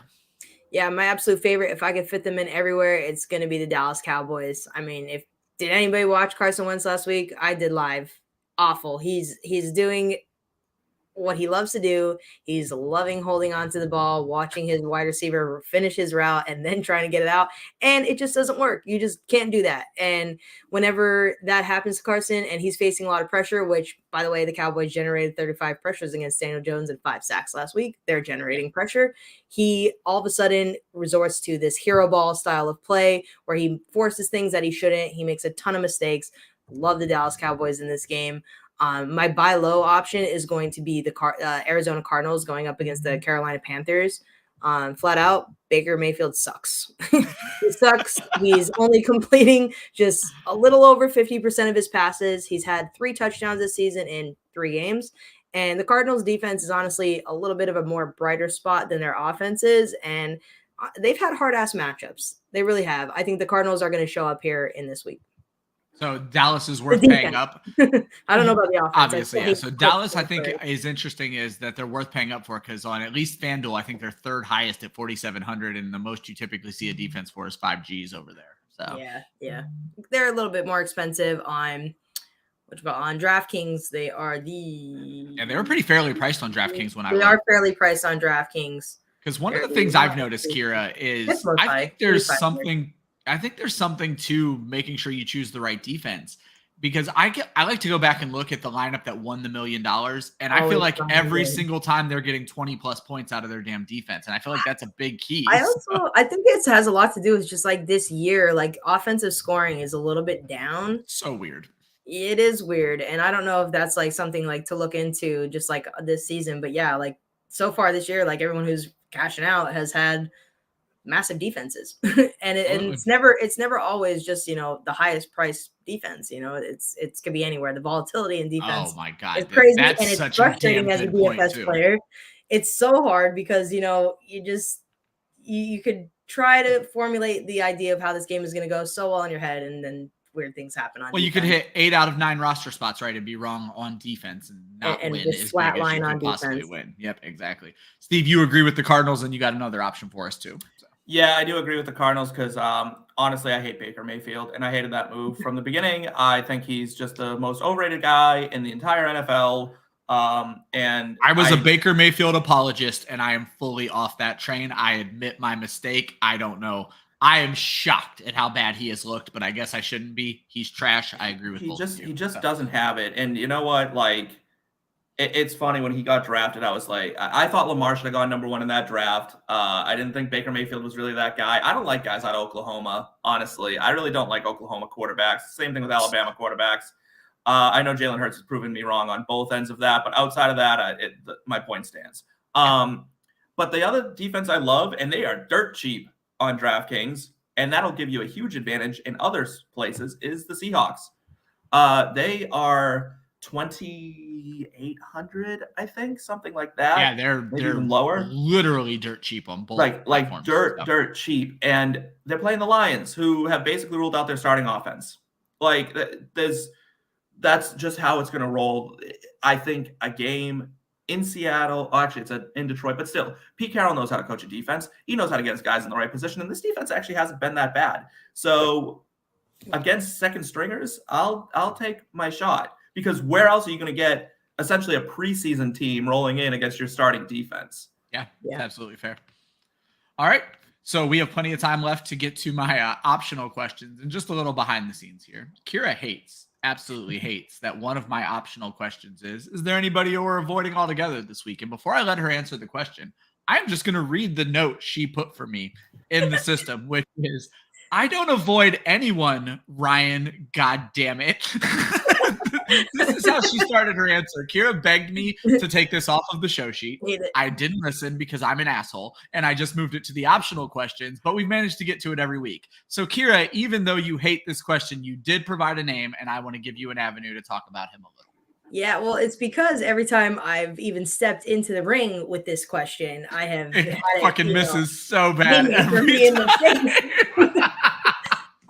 Yeah, my absolute favorite, if I could fit them in everywhere, it's going to be the Dallas Cowboys. I mean, did anybody watch Carson Wentz last week? I did live. Awful. He's doing what he loves to do. He's loving holding on to the ball, watching his wide receiver finish his route, and then trying to get it out. And it just doesn't work. You just can't do that. And whenever that happens to Carson and he's facing a lot of pressure, which, by the way, the Cowboys generated 35 pressures against Daniel Jones and 5 sacks last week. They're generating pressure. He all of a sudden resorts to this hero ball style of play where he forces things that he shouldn't. He makes a ton of mistakes. Love the Dallas Cowboys in this game. My buy low option is going to be the Arizona Cardinals going up against the Carolina Panthers. Flat out, Baker Mayfield sucks. He sucks. He's only completing just a little over 50% of his passes. He's had 3 touchdowns this season in 3 games. And the Cardinals defense is honestly a little bit of a more brighter spot than their offense is. And they've had hard-ass matchups. They really have. I think the Cardinals are going to show up here in this week. So Dallas is worth paying up. I don't know about the offense. Obviously, yeah. So Dallas, I think, is interesting is that they're worth paying up for, because on at least FanDuel, I think they're 3rd highest at 4,700, and the most you typically see a defense for is 5 Gs over there. So yeah, they're a little bit more expensive on DraftKings. They were pretty fairly priced on DraftKings when they are fairly priced on DraftKings. Because one of the things I've noticed, Kyra, is I think there's something to making sure you choose the right defense, because I like to go back and look at the lineup that won the $1 million, and I feel like every single time they're getting 20 plus points out of their damn defense, and I feel like that's a big key. I think it has a lot to do with just like this year, like offensive scoring is a little bit down. So weird. It is weird, and I don't know if that's like something like to look into just like this season, but yeah, like so far this year, like everyone who's cashing out has had massive defenses. and it's never always just, the highest price defense. It's could be anywhere. The volatility in defense. Oh my God. It's crazy. That's and it's such frustrating a as a DFS player. It's so hard because, you could try to formulate the idea of how this game is going to go so well in your head, and then weird things happen on defense. You could hit 8 out of 9 roster spots, right, and be wrong on defense and not win just flat line on defense. Win. Yep, exactly. Steve, you agree with the Cardinals, and you got another option for us too. So. Yeah, I do agree with the Cardinals because honestly, I hate Baker Mayfield, and I hated that move from the beginning. I think he's just the most overrated guy in the entire NFL. And I was a Baker Mayfield apologist, and I am fully off that train. I admit my mistake. I don't know. I am shocked at how bad he has looked, but I guess I shouldn't be. He's trash. I agree with both of you. He just doesn't have it. And you know what? Like, it's funny, when he got drafted, I was like, I thought Lamar should have gone number 1 in that draft. I didn't think Baker Mayfield was really that guy. I don't like guys out of Oklahoma, honestly. I really don't like Oklahoma quarterbacks. Same thing with Alabama quarterbacks. I know Jalen Hurts has proven me wrong on both ends of that, but outside of that, my point stands. But the other defense I love, and they are dirt cheap on DraftKings, and that'll give you a huge advantage in other places, is the Seahawks. They are 2,800, I think, something like that. Yeah, they're even lower. Literally dirt cheap on both. Like dirt cheap, and they're playing the Lions, who have basically ruled out their starting offense. Like, that's just how it's going to roll. I think a game in Seattle, actually it's in Detroit, but still, Pete Carroll knows how to coach a defense. He knows how to get his guys in the right position, and this defense actually hasn't been that bad. So against second stringers, I'll take my shot, because where else are you going to get essentially a preseason team rolling in against your starting defense? Yeah, that's absolutely fair. All right, so we have plenty of time left to get to my optional questions, and just a little behind the scenes here. Kyra absolutely hates that one of my optional questions is there anybody you're avoiding altogether this week? And before I let her answer the question, I'm just going to read the note she put for me in the system, which is, I don't avoid anyone, Ryan, God damn it. This is how she started her answer. Kyra begged me to take this off of the show sheet. I didn't listen because I'm an asshole, and I just moved it to the optional questions, but we've managed to get to it every week. So Kyra, even though you hate this question, you did provide a name, and I want to give you an avenue to talk about him a little. Yeah, well, it's because every time I've even stepped into the ring with this question, I have fucking misses so bad every time.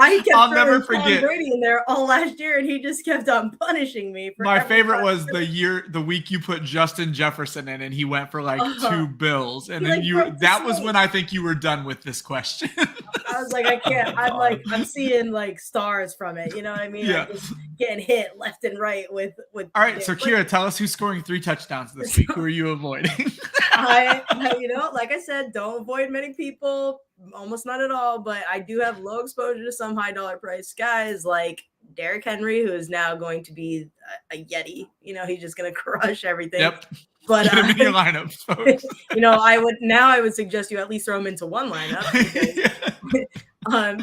I'll never forget Tom Brady in there all last year, and he just kept on punishing me. My favorite was the week you put Justin Jefferson in, and he went for like 2 bills, and then that was when I think you were done with this question. I was like, I can't. I'm seeing like stars from it. You know what I mean? Yeah. I'm just getting hit left and right with. All right, so Kyra, tell us who's scoring 3 touchdowns this week. Who are you avoiding? Like I said, don't avoid many people. Almost not at all, but I do have low exposure to some high dollar price guys like Derrick Henry, who is now going to be a Yeti. He's just going to crush everything. Yep. But get him in your lineups, folks. I would suggest you at least throw him into one lineup.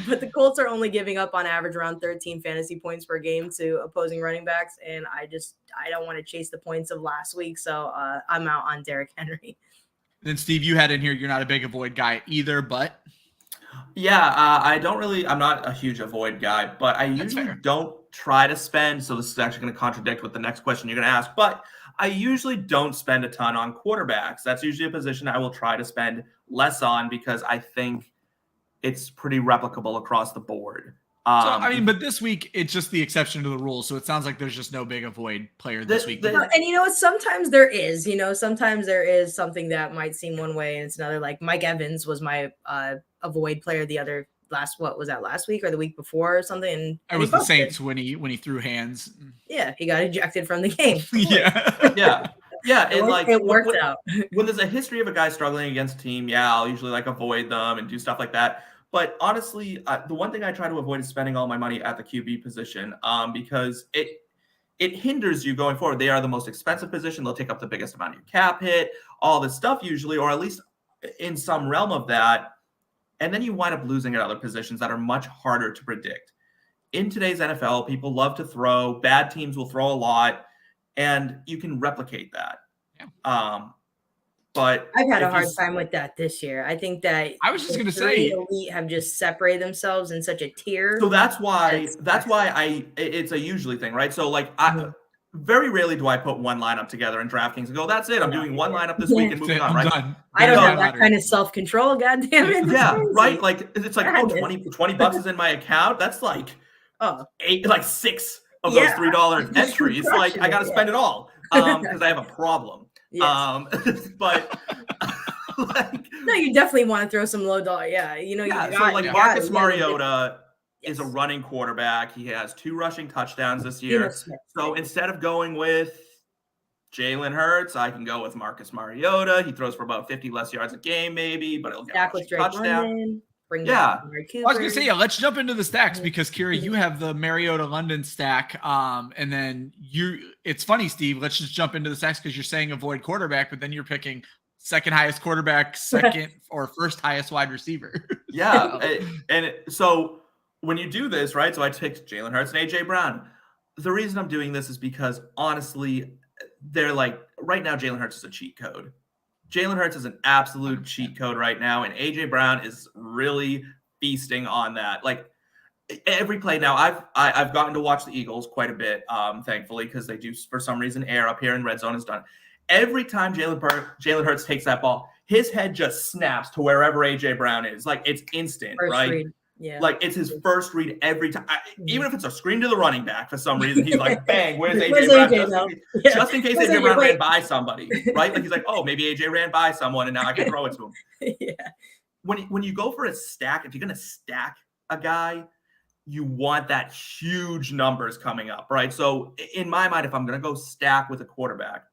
But the Colts are only giving up on average around 13 fantasy points per game to opposing running backs, and I don't want to chase the points of last week, so I'm out on Derrick Henry. Then Steve, you had in here, you're not a big avoid guy either, but I'm not a huge avoid guy, but I usually don't try to spend. So this is actually going to contradict with the next question you're going to ask, but I usually don't spend a ton on quarterbacks. That's usually a position I will try to spend less on because I think it's pretty replicable across the board. But this week, it's just the exception to the rule. So it sounds like there's just no big avoid player this week. And sometimes there is, sometimes there is something that might seem one way and it's another. Like Mike Evans was my avoid player last week or the week before or something? And it was the Saints when he threw hands. Yeah, he got ejected from the game. Yeah. It worked out. When there's a history of a guy struggling against a team, I'll usually avoid them and do stuff like that. But honestly, the one thing I try to avoid is spending all my money at the QB position because it hinders you going forward. They are the most expensive position. They'll take up the biggest amount of your cap hit, all this stuff usually, or at least in some realm of that. And then you wind up losing at other positions that are much harder to predict. In today's NFL, people love to throw. Bad teams will throw a lot, and you can replicate that. Yeah. But I've had a hard time with that this year. I think that I was just going to say elite have just separated themselves in such a tier. So that's why it's a usually thing, right? So I very rarely do I put one lineup together in DraftKings and go, that's it. I'm doing one lineup this week and moving on, right? Done. I don't have that kind of self-control. God damn it. Yeah, right. Like it's like, $20 is in my account. That's like 6 of those $3 entries. Like I got to spend it all because I have a problem. Yes. But no, you definitely want to throw some low dollar. Marcus Mariota is a running quarterback. He has 2 rushing touchdowns this year. So instead of going with Jalen Hurts, I can go with Marcus Mariota. He throws for about 50 less yards a game, maybe, but he'll get a touchdown. I was gonna say, let's jump into the stacks because Kyra, you have the Mariota London stack, and then it's funny, Steve. Let's just jump into the stacks because you're saying avoid quarterback, but then you're picking second highest quarterback, second or first highest wide receiver. So when you do this, right? So I picked Jalen Hurts and AJ Brown. The reason I'm doing this is because honestly, they're right now, Jalen Hurts is a cheat code. Jalen Hurts is an absolute cheat code right now, and AJ Brown is really feasting on that. Every play now, I've gotten to watch the Eagles quite a bit, thankfully, because they do for some reason air up here in red zone is done. Every time Jalen Hurts takes that ball, his head just snaps to wherever AJ Brown is. It's instant, first right? read. Yeah. It's his first read every time. Even if it's a screen to the running back for some reason, he's like, bang, where's AJ Brown? Just in case AJ Brown ran by somebody, right? He's like, oh, maybe AJ ran by someone and now I can throw it to him. Yeah. When you go for a stack, if you're going to stack a guy, you want that huge numbers coming up, right? So in my mind, if I'm going to go stack with a quarterback,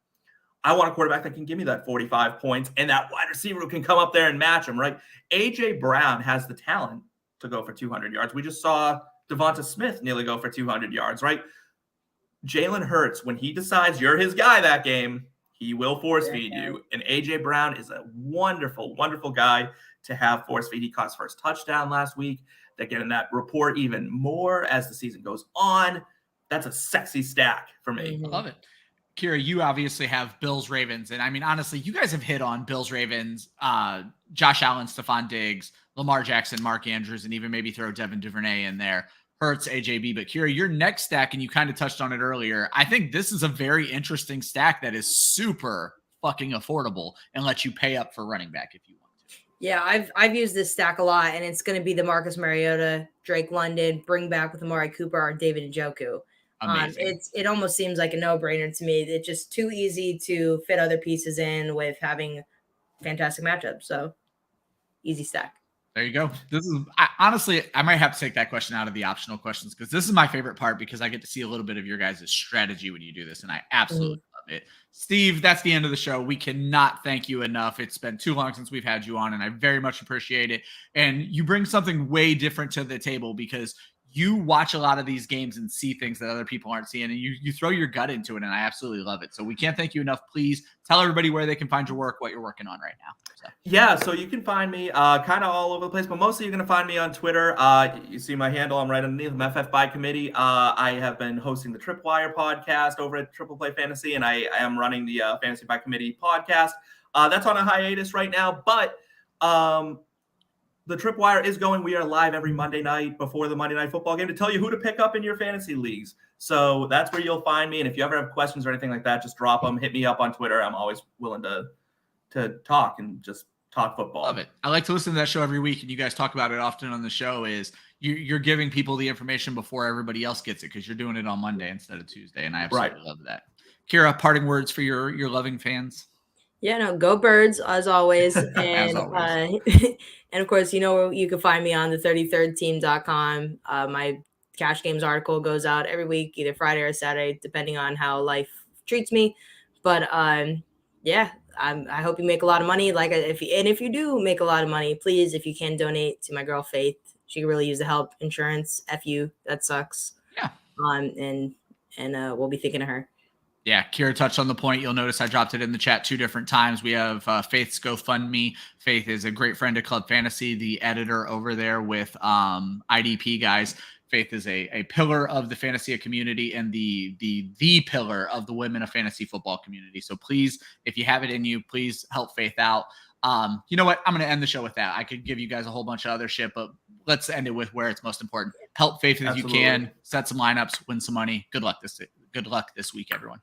I want a quarterback that can give me that 45 points and that wide receiver who can come up there and match him, right? AJ Brown has the talent to go for 200 yards. We just saw Devonta Smith nearly go for 200 yards, right? Jalen Hurts, when he decides you're his guy that game, he will force feed you. And AJ Brown is a wonderful, wonderful guy to have force feed. He caught his first touchdown last week. They're getting that report even more as the season goes on. That's a sexy stack for me. I love it. Kyra, you obviously have Bills Ravens. And I mean, honestly, you guys have hit on Bills Ravens, Josh Allen, Stephon Diggs, Lamar Jackson, Mark Andrews, and even maybe throw Devin Duvernay in there. Hurts, AJB. But Kyra, your next stack, and you kind of touched on it earlier, I think this is a very interesting stack that is super fucking affordable and lets you pay up for running back if you want to. Yeah, I've used this stack a lot, and it's going to be the Marcus Mariota, Drake London, bring back with Amari Cooper or David Njoku. It almost seems like a no-brainer to me. It's just too easy to fit other pieces in with having fantastic matchups. So easy stack. There you go. Honestly, I might have to take that question out of the optional questions because this is my favorite part because I get to see a little bit of your guys' strategy when you do this, and I absolutely love it. Steve, that's the end of the show. We cannot thank you enough. It's been too long since we've had you on, and I very much appreciate it. And you bring something way different to the table because you watch a lot of these games and see things that other people aren't seeing, and you throw your gut into it, and I absolutely love it. So we can't thank you enough. Please tell everybody where they can find your work, what you're working on right now. Yeah, so you can find me kind of all over the place, but mostly you're going to find me on Twitter. You see my handle. I'm right underneath them, FF by Committee. I have been hosting the Tripwire podcast over at Triple Play Fantasy, and I am running the Fantasy by Committee podcast. That's on a hiatus right now, but the Tripwire is going. We are live every Monday night before the Monday Night Football game to tell you who to pick up in your fantasy leagues. So that's where you'll find me. And if you ever have questions or anything like that, just drop them. Hit me up on Twitter. I'm always willing to talk and just talk football. Love it. I like to listen to that show every week, and you guys talk about it often on the show. Is you're giving people the information before everybody else gets it because you're doing it on Monday instead of Tuesday, and I absolutely love that. Kyra, parting words for your loving fans. Yeah, no, go Birds as always. And As always. And of course, you can find me on the 33rdteam.com. My Cash Games article goes out every week, either Friday or Saturday, depending on how life treats me. But yeah, I hope you make a lot of money. If you do make a lot of money, please, if you can donate to my girl Faith, she could really use the help. Insurance, FU, that sucks. Yeah. And we'll be thinking of her. Yeah, Kyra touched on the point. You'll notice I dropped it in the chat 2 different times. We have Faith's GoFundMe. Faith is a great friend of Club Fantasy, the editor over there with IDP guys. Faith is a pillar of the fantasy community and the pillar of the women of fantasy football community. So please, if you have it in you, please help Faith out. You know what? I'm going to end the show with that. I could give you guys a whole bunch of other shit, but let's end it with where it's most important. Help Faith if you can. Set some lineups, win some money. Good luck this week, everyone.